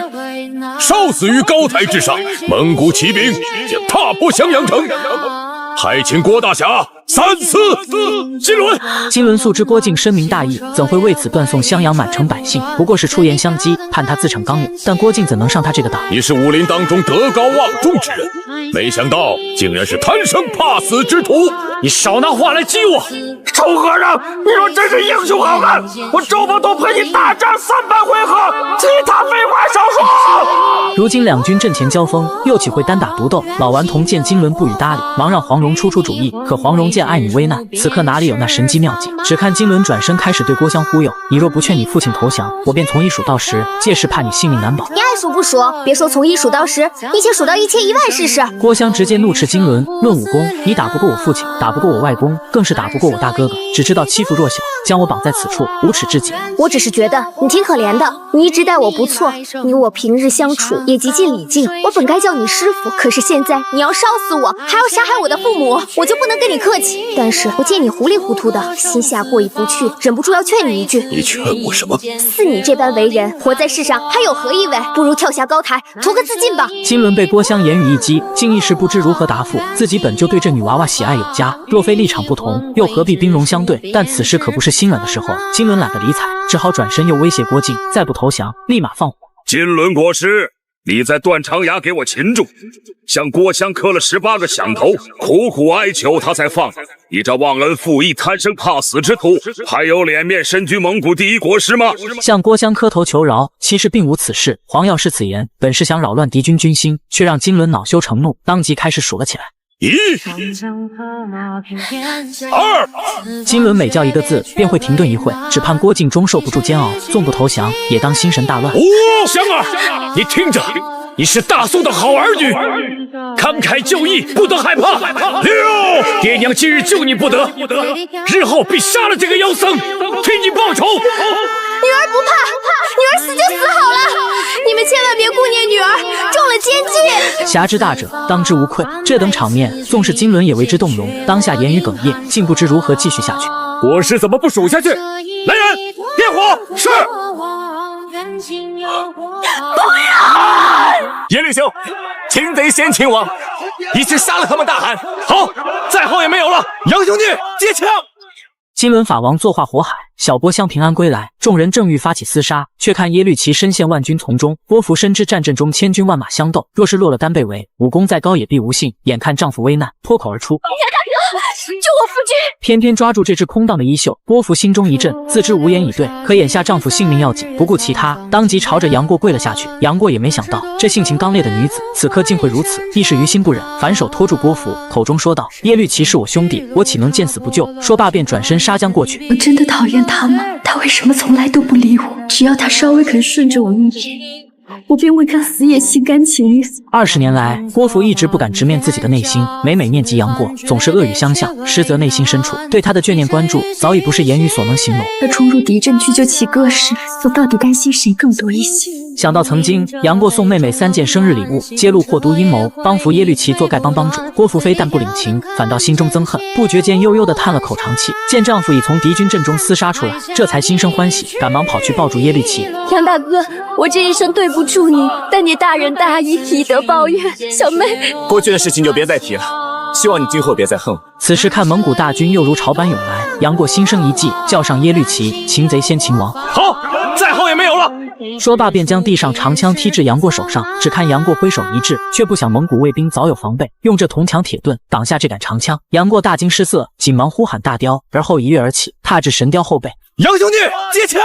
烧死于高台之上，蒙古骑兵将踏破襄阳城。还请郭大侠三思。”金轮素知郭靖深明大义，怎会为此断送襄阳满城百姓？不过是出言相讥，盼他自逞刚勇。但郭靖怎能上他这个当？你是武林当中德高望重之人，没想到竟然是贪生怕死之徒！你少拿话来激我！臭和尚，你若真是英雄好汉，我周伯通陪你大战300回合，其他废话少说。如今两军阵前交锋，又岂会单打独斗？老顽童见金轮不予搭理，忙让黄蓉出主意。可黄蓉见爱女危难，此刻哪里有那神机妙计？只看金轮转身开始对郭襄忽悠：“你若不劝你父亲投降，我便从1数到10，届时怕你性命难保。”你爱数不数？别说从1数到10，你且数到1000、10000试试。郭襄直接怒斥金轮：“论武功，你打不过我父亲，打不过我外公，更是打不过我大哥哥，只知道欺负弱小，将我绑在此处，无耻至极。”我只是觉得你挺可怜的，你一直待我不错，你我平日相处也极尽礼敬，我本该叫你师傅，可是现在你要烧死我，还要杀害我的父母，我就不能跟你客气。但是我见你糊里糊涂的，心下过意不去，忍不住要劝你一句。你劝我什么？似你这般为人，活在世上还有何意味？不如跳下高台，图个自尽吧。金轮被郭襄言语一激，竟一时不知如何答复。自己本就对这女娃娃喜爱有加，若非立场不同，又何必兵戎相对？但此时可不是心软的时候，金轮懒得理睬，只好转身又威胁郭靖，再不投降，立马放火。金轮国师，你在断肠崖给我擒住，向郭襄磕了18个响头，苦苦哀求他才放。你这忘恩负义、贪生怕死之徒，还有脸面身居蒙古第1国师吗？向郭襄磕头求饶，其实并无此事。黄药师此言，本是想扰乱敌军军心，却让金轮恼羞成怒，当即开始数了起来。1、2，金轮每叫一个字，便会停顿一会，只盼郭靖终受不住煎熬，纵不投降，也当心神大乱。襄儿，你听着，你是大宋的好儿女，慷慨就义，不得害怕。6，爹娘今日救你不得，日后必杀了这个妖僧，替你报仇。女儿不怕，女儿死就死好了。你们千万别顾念女儿，中了奸计。侠之大者，当之无愧。这等场面，纵是金轮也为之动容，当下言语哽咽，竟不知如何继续下去。国师怎么不数下去？来人，点火！是。不要！严律兄，擒贼先擒王，一次杀了他们大汗。好，再后也没有了。杨兄弟，接枪！金轮法王坐化火海，小郭襄平安归来，众人正欲发起厮杀，却看耶律齐身陷万军丛中。郭芙深知战阵中千军万马相斗，若是落了单被围，武功再高也必无幸。眼看丈夫危难，脱口而出：“大哥，救我夫君！”偏偏抓住这只空荡的衣袖，郭芙心中一震，自知无言以对，可眼下丈夫性命要紧，不顾其他，当即朝着杨过跪了下去。杨过也没想到，这性情刚烈的女子，此刻竟会如此，一时于心不忍，反手拖住郭芙，口中说道：“耶律齐是我兄弟，我岂能见死不救？”说罢便转身杀将过去。我真的讨厌他吗？他为什么从来都不理我？只要他稍微肯顺着我一点，我便为他死也心甘情愿。20年来，郭芙一直不敢直面自己的内心，每念及杨过，总是恶语相向，实则内心深处对他的眷念关注，早已不是言语所能形容。他冲入敌阵去救齐哥时，我到底担心谁更多一些？想到曾经杨过送妹妹3件生日礼物，揭露祸毒阴谋，帮扶耶律齐做丐帮帮主，郭芙非但不领情，反倒心中憎恨，不觉间悠悠地叹了口长气。见丈夫已从敌军阵中厮杀出来，这才心生欢喜，赶忙跑去抱住耶律齐。杨大哥，我这一生对不住你，但你大仁大义，以德报怨。小妹，过去的事情就别再提了，希望你今后别再恨我。此时看蒙古大军又如潮般涌来，杨过心生一计，叫上耶律齐，擒贼先擒王。好，再后也没有了。说罢便将地上长枪踢至杨过手上，只看杨过挥手一掷，却不想蒙古卫兵早有防备，用这铜墙铁盾挡下这杆长枪。杨过大惊失色，紧忙呼喊大雕，而后一跃而起，踏至神雕后背。杨兄弟，接枪！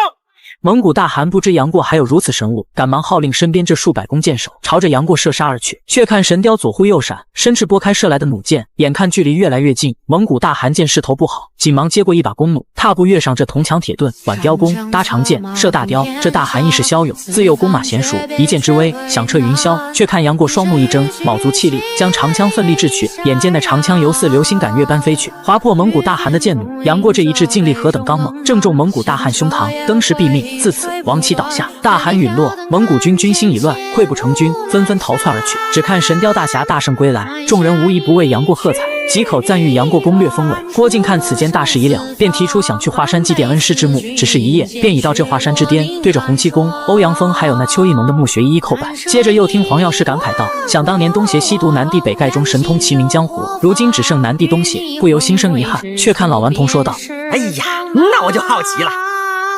蒙古大汗不知杨过还有如此神物，赶忙号令身边这数百弓箭手朝着杨过射杀而去。却看神雕左护右闪，伸翅拨开射来的弩箭，眼看距离越来越近，蒙古大汗见势头不好，紧忙接过一把弓弩，踏步跃上这铜墙铁盾，挽雕弓，搭长箭，射大雕。这大汗亦是骁勇，自幼弓马娴熟，一箭之威响彻云霄。却看杨过双目一睁，卯足气力，将长枪奋力掷去，眼见那长枪犹似流星赶月般飞去，划破蒙古大汗的箭弩。杨过这一掷劲力何等刚猛，正中蒙古大汗胸膛，登时毙命。自此王旗倒下，大汗陨落，蒙古军军心已乱，溃不成军，纷纷逃窜而去。只看神雕大侠大胜归来，众人无一不为杨过喝彩，几口赞誉杨过攻略丰伟。郭靖看此间大势已了，便提出想去华山祭奠恩师之墓，只是一夜便已到这华山之巅，对着洪七公、欧阳锋还有那邱义蒙的墓穴一一叩拜。接着又听黄药师感慨道：想当年东邪西毒南帝北丐中神通齐名江湖，如今只剩南帝东邪，不由心生遗憾。却看老顽童说道：哎呀，那我就好奇了，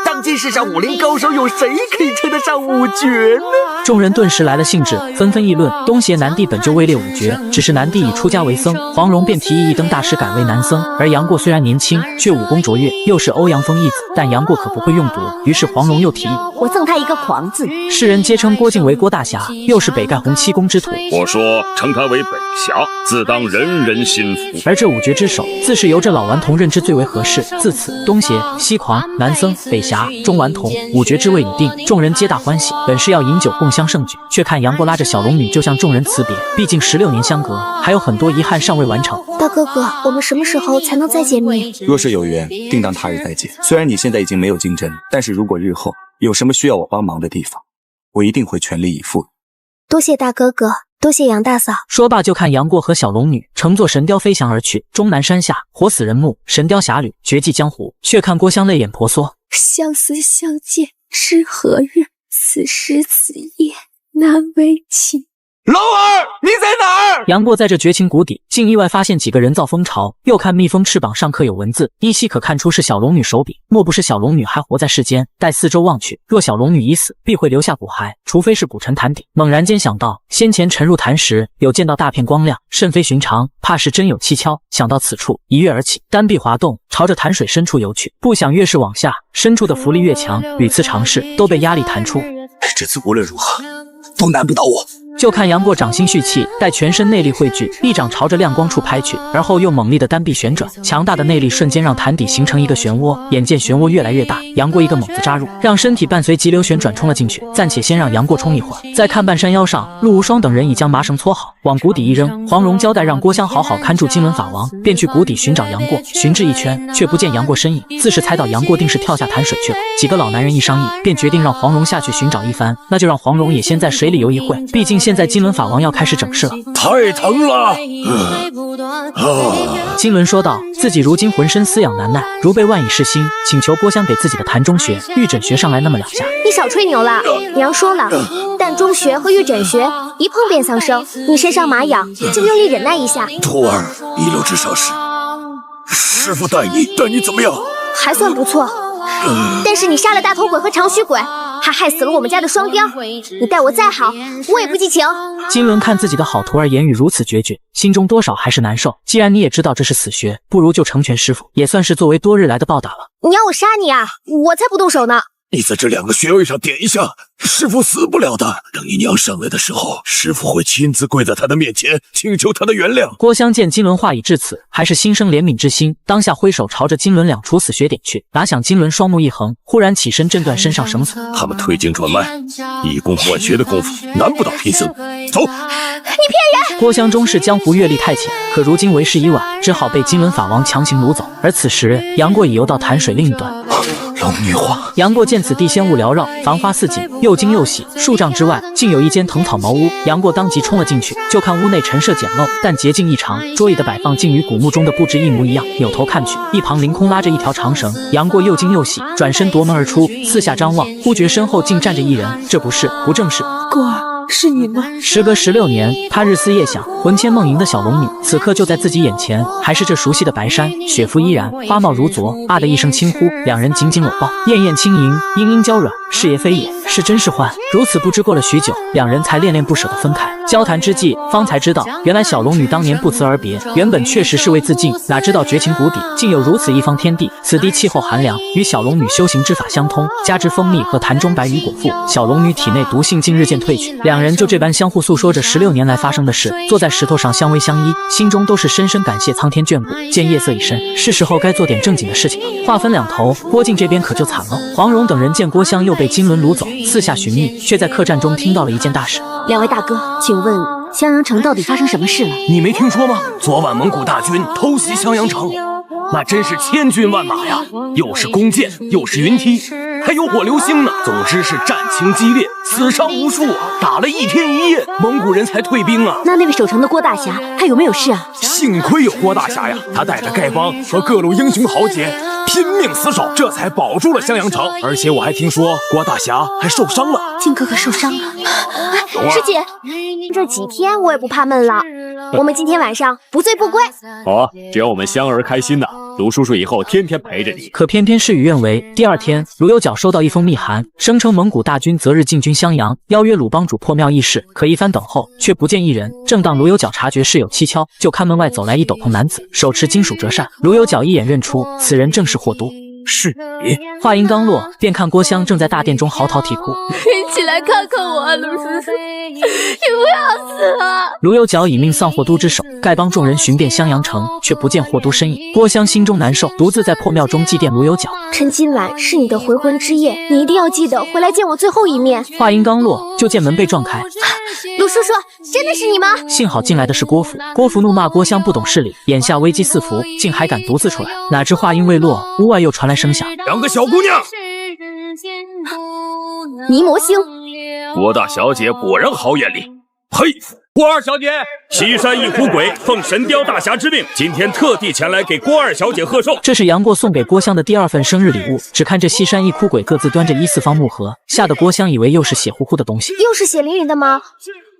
当今世上武林高手有谁可以称得上五绝呢？众人顿时来了兴致，纷纷议论。东邪南帝本就位列五绝，只是南帝已出家为僧，黄蓉便提议一登大师改为南僧。而杨过虽然年轻，却武功卓越，又是欧阳锋义子，但杨过可不会用毒。于是黄蓉又提议，我赠他一个狂字。世人皆称郭靖为郭大侠，又是北丐洪七公之徒。我说称他为北侠，自当人人心服。而这五绝之首，自是由这老顽童认知最为合适。自此，东邪、西狂、南僧、北侠、中顽童五绝之位已定，众人皆大欢喜。本是要饮酒共襄盛举，却看杨过拉着小龙女就向众人辞别。毕竟16年相隔，还有很多遗憾尚未完成。大哥哥，我们什么时候才能再见面？若是有缘，定当他日再见。虽然你现在已经没有竞争，但是如果日后有什么需要我帮忙的地方，我一定会全力以赴。多谢大哥哥，多谢杨大嫂。说罢就看杨过和小龙女乘坐神雕飞翔而去。终南山下，活死人墓，神雕侠侣绝迹江湖。却看郭襄泪眼婆娑，相思相见知何日？此时此夜难为情。龙儿，你在哪儿？杨过在这绝情谷底，竟意外发现几个人造蜂巢。又看蜜蜂翅膀上刻有文字，依稀可看出是小龙女手笔。莫不是小龙女还活在世间？待四周望去，若小龙女已死，必会留下骨骸，除非是骨沉潭底。猛然间想到，先前沉入潭时，有见到大片光亮，甚非寻常，怕是真有蹊跷。想到此处，一跃而起，单臂滑动，朝着潭水深处游去。不想越是往下，深处的浮力越强，屡次尝试都被压力弹出。这次无论如何都难不倒我。就看杨过掌心蓄气，待全身内力汇聚，一掌朝着亮光处拍去，而后又猛力的单臂旋转，强大的内力瞬间让潭底形成一个漩涡。眼见漩涡越来越大，杨过一个猛子扎入，让身体伴随急流旋转冲了进去。暂且先让杨过冲一会儿，再看半山腰上，陆无双等人已将麻绳搓好，往谷底一扔。黄蓉交代让郭襄好好看住金轮法王，便去谷底寻找杨过。寻至一圈，却不见杨过身影，自是猜到杨过定是跳下潭水去了。几个老男人一商议，便决定让黄蓉下去寻找一番。那就让黄蓉也先在水里游一会，毕竟现在金轮法王要开始整事了。太疼了！金轮说道，自己如今浑身瘙痒难耐，如被万蚁噬心，请求郭襄给自己的潭中穴、玉枕穴上来那么2下。你少吹牛了，娘说了，膻中穴和玉枕穴一碰便丧生，你身上麻痒，就用力忍耐一下。徒儿一路之上是师父待你怎么样？还算不错，但是你杀了大头鬼和长须鬼，还害死了我们家的双雕，你待我再好，我也不记情。金轮看自己的好徒儿言语如此决绝，心中多少还是难受。既然你也知道这是死穴，不如就成全师父，也算是作为多日来的报答了。你要我杀你啊？我才不动手呢。你在这2个穴位上点一下，师父死不了的。等你娘上来的时候，师父会亲自跪在他的面前，请求他的原谅。郭襄见金轮话已至此，还是心生怜悯之心，当下挥手朝着金轮2处死穴点去。哪想金轮双目一横，忽然起身震断身上绳索。他们推经转脉，以功换穴的功夫，难不倒贫僧。走！你骗人！郭襄终是江湖阅历太浅，可如今为时已晚，只好被金轮法王强行掳走。而此时，杨过已游到潭水另一端。龙女花。杨过见此地仙雾缭绕，繁花似锦，又惊又喜。数丈之外，竟有一间藤草茅屋。杨过当即冲了进去，就看屋内陈设简陋，但洁净异常，桌椅的摆放竟与古墓中的布置一模一样。扭头看去，一旁凌空拉着一条长绳。杨过又惊又喜，转身夺门而出，四下张望，忽觉身后竟站着一人，这不正是过儿，是你吗？时隔16年，他日思夜想、魂牵梦萦的小龙女，此刻就在自己眼前，还是这熟悉的白山，雪肤依然，花貌如昨。啊的一声轻呼，两人紧紧搂抱，艳艳轻盈，嘤嘤娇软，是也非也，是真是幻。如此不知过了许久，两人才恋恋不舍地分开。交谈之际，方才知道，原来小龙女当年不辞而别，原本确实是为自尽，哪知道绝情谷底竟有如此一方天地。此地气候寒凉，与小龙女修行之法相通，加之蜂蜜和坛中白云果腹，小龙女体内毒性竟日渐退去。两人就这般相互诉说着16年来发生的事，坐在石头上相偎相依，心中都是深深感谢苍天眷顾。见夜色已深，是时候该做点正经的事情了。话分两头，郭靖这边可就惨了。黄蓉等人见郭襄又被金轮掳走，四下寻觅，却在客栈中听到了一件大事。两位大哥，请问襄阳城到底发生什么事了？你没听说吗？昨晚蒙古大军偷袭襄阳城，那真是千军万马呀，又是弓箭，又是云梯，还有火流星呢。总之是战情激烈，死伤无数，打了1天1夜，蒙古人才退兵啊。那位守城的郭大侠还有没有事啊？幸亏有郭大侠呀，他带着丐帮和各路英雄豪杰拼命死守，这才保住了襄阳城。而且我还听说郭大侠还受伤了。靖哥哥受伤了。师姐，这几天我也不怕闷了。我们今天晚上不醉不归。好啊，只要我们香儿开心呐，卢叔叔以后天天陪着你。可偏偏事与愿违，第二天，卢有角收到一封密函，声称蒙古大军择日进军襄阳，邀约鲁帮主破庙议事。可一番等候，却不见一人。正当卢有角察觉事有蹊跷，就看门外走来一斗篷男子，手持金属折扇。卢有角一眼认出，此人正是霍都。是你。话音刚落，便看郭襄正在大殿中嚎啕啼哭。你起来看看我啊，卢叔叔，你不要死啊！卢有角以命丧霍都之手，丐帮众人寻遍襄阳城，却不见霍都身影。郭襄心中难受，独自在破庙中祭奠卢有角。趁今晚是你的回魂之夜，你一定要记得回来见我最后一面。话音刚落，就见门被撞开。卢叔叔，真的是你吗？幸好进来的是郭芙。郭芙怒骂郭襄不懂事理，眼下危机四伏，竟还敢独自出来。哪知话音未落，屋外又传来声响。两个小姑娘，泥魔星，郭大小姐果然好眼力，佩服。郭二小姐，西山一哭鬼奉神雕大侠之命，今天特地前来给郭二小姐贺寿。这是杨过送给郭襄的第2份生日礼物。只看这西山一哭鬼各自端着1、4方木盒，吓得郭襄以为又是血乎乎的东西。又是血淋淋的吗？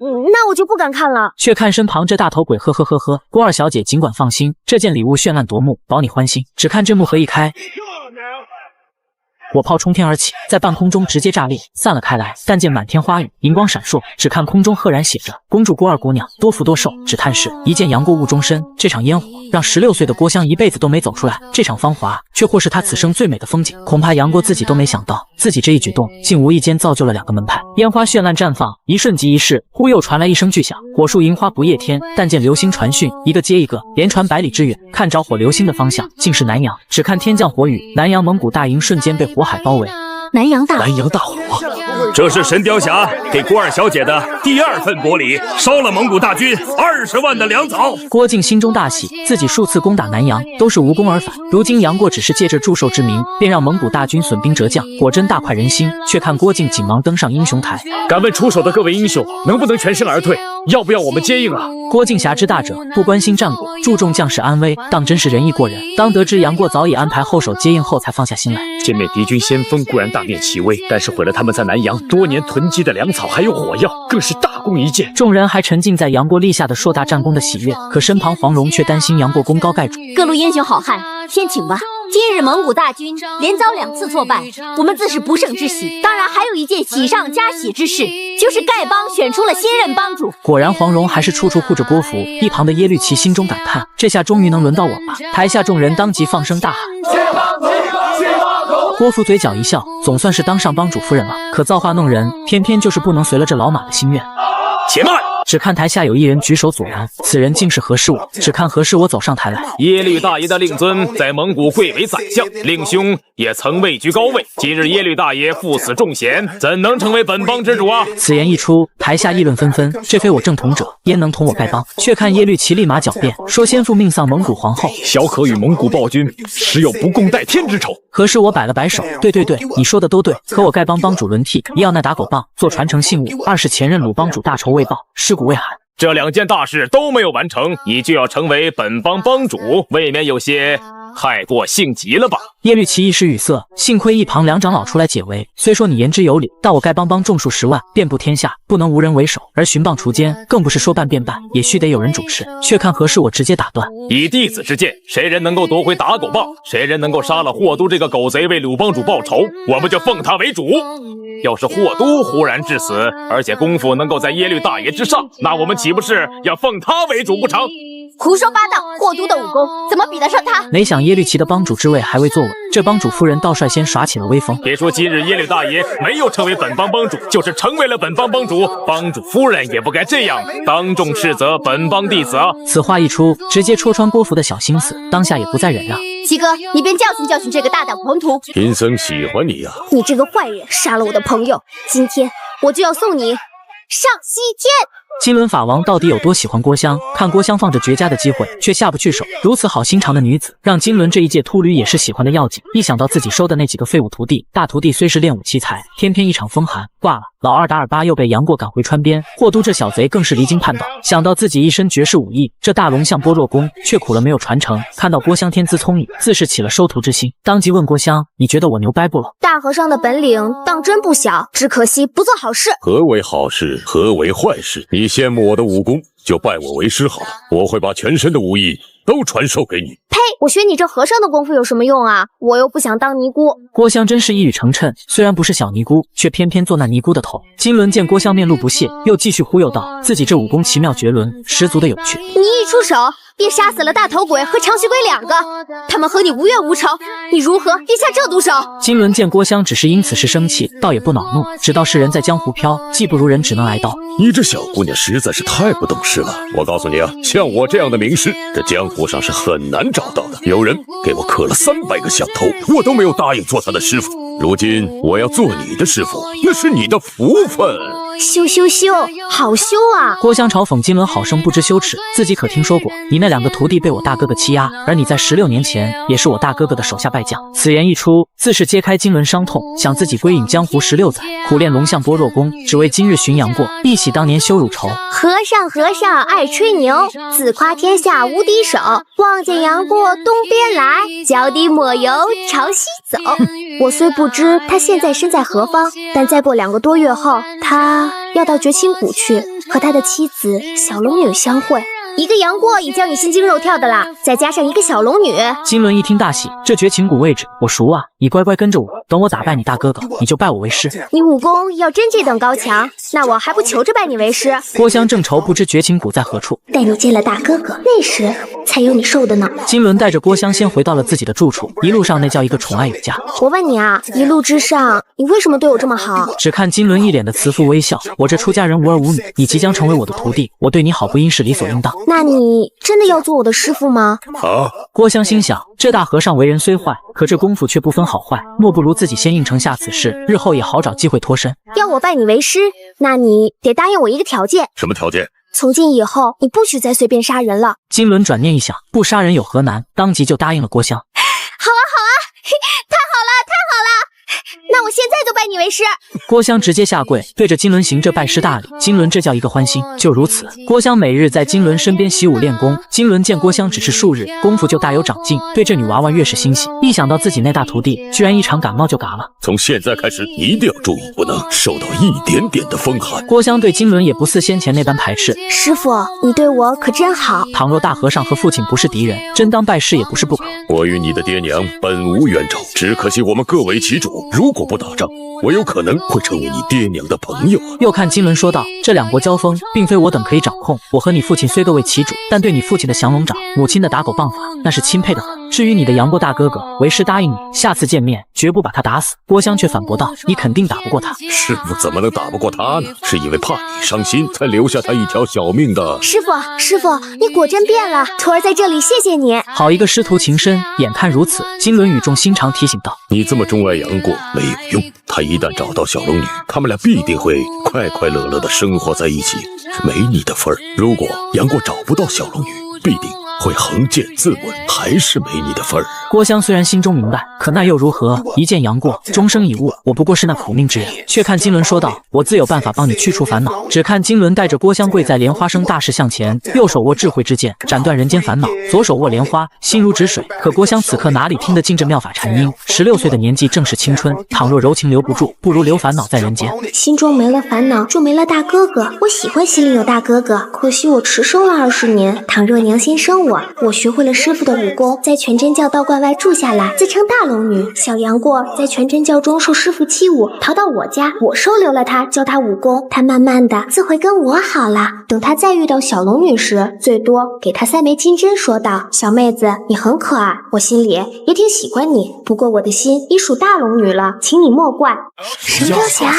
那我就不敢看了。却看身旁这大头鬼呵呵呵呵，郭二小姐尽管放心，这件礼物绚烂夺目，保你欢心。只看这木盒一开，火炮冲天而起，在半空中直接炸裂，散了开来。但见满天花雨，银光闪烁，只看空中赫然写着“恭祝郭二姑娘多福多寿”。只叹是一见杨过误终身，这场烟火让16岁的郭襄一辈子都没走出来，这场芳华却或是他此生最美的风景。恐怕杨过自己都没想到，自己这一举动竟无意间造就了2个门派。烟花绚烂绽放，一瞬即一世，忽又传来一声巨响，火树银花不夜天。但见流星传讯，一个接一个，连传百里之远。看着火流星的方向，竟是南阳。只看天降火雨，南阳蒙古大营瞬间被火海包围。南阳大火，这是神雕侠给郭二小姐的第2份薄礼，烧了蒙古大军20万的粮草。郭靖心中大喜，自己数次攻打南阳都是无功而返，如今杨过只是借着祝寿之名，便让蒙古大军损兵折将，果真大快人心。却看郭靖紧忙登上英雄台，敢问出手的各位英雄，能不能全身而退？要不要我们接应啊？郭靖侠之大者，不关心战果，注重将士安危，当真是仁义过人。当得知杨过早已安排后手接应后，才放下心来。歼灭敌军先锋固然大面其威，但是毁了他们在南阳多年囤积的粮草还有火药，更是大功一件。众人还沉浸在杨过立下的硕大战功的喜悦，可身旁黄蓉却担心杨过功高盖主。各路英雄好汉，先请吧。今日蒙古大军连遭2次挫败，我们自是不胜之喜。当然还有一件喜上加喜之事，就是丐帮选出了新任帮主。果然黄蓉还是处处护着郭芙。一旁的耶律齐心中感叹，这下终于能轮到我吧。台下众人当即放声大喊。郭芙嘴角一笑，总算是当上帮主夫人了。可造化弄人，偏偏就是不能随了这老马的心愿。且慢！只看台下有一人举手阻拦，此人竟是何师我。只看何师我走上台来，耶律大爷的令尊在蒙古贵为宰相，令兄也曾位居高位。今日耶律大爷赴死重险，怎能成为本帮之主啊？此言一出，台下议论纷纷。这非我正统者，焉能同我丐帮？却看耶律齐立马狡辩，说先父命丧蒙古皇后，小可与蒙古暴君实有不共戴天之仇。何师我摆了摆手，对，你说的都对。可我丐帮帮主轮替，一要那打狗棒做传承信物，二是前任鲁帮主大仇未报，尸骨未寒。这2件大事都没有完成，你就要成为本帮帮主，未免有些太过性急了吧？叶绿齐一时语塞，幸亏一旁梁长老出来解围。虽说你言之有理，但我丐帮帮众数10万，遍布天下，不能无人为首，而寻棒除奸，更不是说办便办，也须得有人主持。却看何事，我直接打断。以弟子之见，谁人能够夺回打狗棒，谁人能够杀了霍都这个狗贼，为鲁帮主报仇，我们就奉他为主。要是霍都忽然致死，而且功夫能够在耶律大爷之上，那我们岂不是要奉他为主不成？胡说八道！霍都的武功怎么比得上他？没想耶律齐的帮主之位还未坐稳，这帮主夫人倒率先耍起了威风。别说今日耶律大爷没有成为本帮帮主，就是成为了本帮帮主，帮主夫人也不该这样当众斥责本帮弟子啊！此话一出，直接戳穿郭芙的小心思，当下也不再忍让。齐哥，你便教训教训这个大胆狂徒。贫僧喜欢你呀！你这个坏人，杀了我的朋友，今天我就要送你上西天！金轮法王到底有多喜欢郭襄？看郭襄放着绝佳的机会，却下不去手。如此好心肠的女子，让金轮这一届秃驴也是喜欢的要紧。一想到自己收的那几个废物徒弟，大徒弟虽是练武奇才，偏偏一场风寒挂了。老二达尔巴又被杨过赶回川边，霍都这小贼更是离经叛道。想到自己一身绝世武艺，这大龙象般若功却苦了没有传承。看到郭襄天资聪颖，自是起了收徒之心，当即问郭襄：“你觉得我牛掰不喽？”大和尚的本领当真不小，只可惜不做好事。何为好事？何为坏事？你羡慕我的武功，就拜我为师好了。我会把全身的武艺都传授给你。呸！我学你这和尚的功夫有什么用啊？我又不想当尼姑。郭襄真是一语成谶，虽然不是小尼姑，却偏偏做那尼姑的头。金轮见郭襄面露不屑，又继续忽悠道：“自己这武功奇妙绝伦，十足的有趣。”你一出手，便杀死了大头鬼和长须鬼2个，他们和你无冤无仇，你如何便下这毒手？金轮见郭襄只是因此事生气，倒也不恼怒，只道世人在江湖飘，技不如人，只能挨刀。你这小姑娘实在是太不懂事了。我告诉你啊，像我这样的名师，这江湖上是很难找到的。有人给我刻了300个响头，我都没有答应做他的师傅。如今我要做你的师傅，那是你的福分。羞，好羞啊！郭襄嘲讽金轮好生不知羞耻，自己可听说过你那2个徒弟被我大哥哥欺压，而你在16年前也是我大哥哥的手下败将。此言一出，自是揭开金轮伤痛，想自己归隐江湖16载，苦练龙象般若功，只为今日寻杨过，一洗当年羞辱仇。和尚爱吹牛，自夸天下无敌手。望见杨过东边来，脚底抹油朝西走。我虽不知他现在身在何方，但再过2个多月后，他要到绝情谷去和他的妻子小龙女相会。一个杨过已叫你心惊肉跳的啦，再加上一个小龙女。金轮一听大喜，这绝情谷位置我熟啊，你乖乖跟着我，等我打败你大哥哥，你就拜我为师。你武功要真这等高强，那我还不求着拜你为师。郭襄正愁不知绝情谷在何处，待你见了大哥哥，那时才有你受的呢。金轮带着郭襄先回到了自己的住处，一路上那叫一个宠爱有加。我问你啊，一路之上你为什么对我这么好？只看金轮一脸的慈父微笑，我这出家人无儿无女，你即将成为我的徒弟，我对你好不应是理所应当。那你真的要做我的师傅吗？啊！郭襄心想，这大和尚为人虽坏，可这功夫却不分好坏，莫不如自己先应承下此事，日后也好找机会脱身。要我拜你为师，那你得答应我一个条件。什么条件？从今以后，你不许再随便杀人了。金轮转念一想，不杀人有何难，当即就答应了郭襄。好啊，太好了！那我现在就拜你为师。郭襄直接下跪，对着金轮行这拜师大礼。金轮这叫一个欢心。就如此，郭襄每日在金轮身边习武练功。金轮见郭襄只是数日，功夫就大有长进，对这女娃娃越是欣喜。一想到自己那大徒弟居然一场感冒就嘎了，从现在开始一定要注意，不能受到一点点的风寒。郭襄对金轮也不似先前那般排斥。师傅，你对我可真好。倘若大和尚和父亲不是敌人，真当拜师也不是不可。我与你的爹娘本无冤仇，只可惜我们各为其主。如果不打仗，我有可能会成为你爹娘的朋友。又看金轮说道：“这2国交锋，并非我等可以掌控。我和你父亲虽各为其主，但对你父亲的降龙掌、母亲的打狗棒法，那是钦佩的很。至于你的杨过大哥哥，为师答应你，下次见面绝不把他打死。”郭襄却反驳道：“你肯定打不过他。”师傅怎么能打不过他呢？是因为怕你伤心，才留下他一条小命的。师傅，你果真变了，徒儿在这里谢谢你。好一个师徒情深，眼看如此，金轮语重心长提醒道：“你这么钟爱杨过没有用，他一旦找到小龙女，他们俩必定会快快乐乐的生活在一起，没你的份儿。如果杨过找不到小龙女，必定会横剑自刎，还是没你的份儿。郭襄虽然心中明白，可那又如何？一剑杨过，终生已悟，我不过是那苦命之人。却看金轮说道：“我自有办法帮你去除烦恼。”只看金轮带着郭襄跪在莲花生大士向前，右手握智慧之剑，斩断人间烦恼；左手握莲花，心如止水。可郭襄此刻哪里听得进这妙法禅音？16岁的年纪正是青春，倘若柔情留不住，不如留烦恼在人间。心中没了烦恼，就没了大哥哥。我喜欢心里有大哥哥，可惜我迟生了20年。倘若娘心生我学会了师傅的武功，在全真教道观外住下来，自称大龙女。小杨过在全真教中受师傅欺侮，逃到我家，我收留了他，教他武功，他慢慢的自会跟我好了。等他再遇到小龙女时，最多给他3枚金针，说道：“小妹子，你很可爱，我心里也挺喜欢你，不过我的心已属大龙女了，请你莫怪。”神雕侠。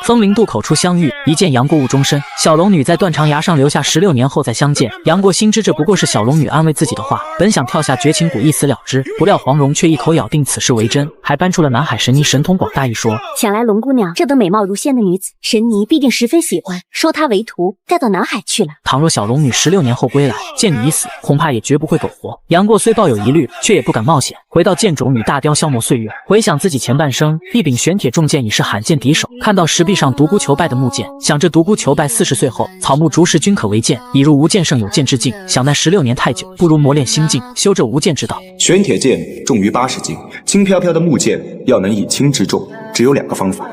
风陵渡口处相遇，一见杨过误终身。小龙女在断肠崖上留下16年后再相见。杨过心知这不过是小龙女安慰自己的话，本想跳下绝情谷一死了之，不料黄蓉却一口咬定此事为真，还搬出了南海神尼神通广大一说。想来龙姑娘这等美貌如仙的女子，神尼必定十分喜欢，收她为徒，带到南海去了。倘若小龙女16年后归来，见女已死，恐怕也绝不会苟活。杨过虽抱有疑虑，却也不敢冒险，回到剑冢与大雕消磨岁月。回想自己前半生，一柄玄铁重剑已是罕见敌手，看到石壁上独孤求败的木剑，想着独孤求败40岁后，草木竹石均可为剑，已入无剑圣有剑之境。想那16年太久，不如磨练心境，修这无剑之道。玄铁剑重于80斤，轻飘飘的木剑要能以轻制重，只有2个方法：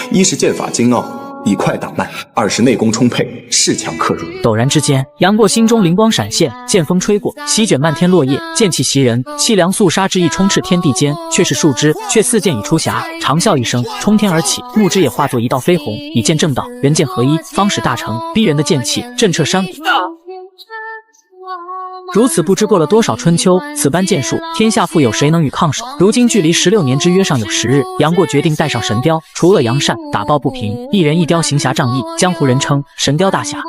一是剑法精奥，以快挡慢；二是内功充沛，恃强克弱。陡然之间，杨过心中灵光闪现，剑锋吹过，席卷漫天落叶，剑气袭人，凄凉肃杀之意充斥天地间。却是树枝，却似箭已出匣，长啸一声，冲天而起，木枝也化作一道飞鸿，以剑正道，元剑合一，方使大成。逼人的剑气震彻山谷。如此不知过了多少春秋，此般剑术，天下复有谁能与抗手？如今距离16年之约尚有10日，杨过决定带上神雕，除恶扬善，打抱不平，一人一雕行侠仗义，江湖人称神雕大侠。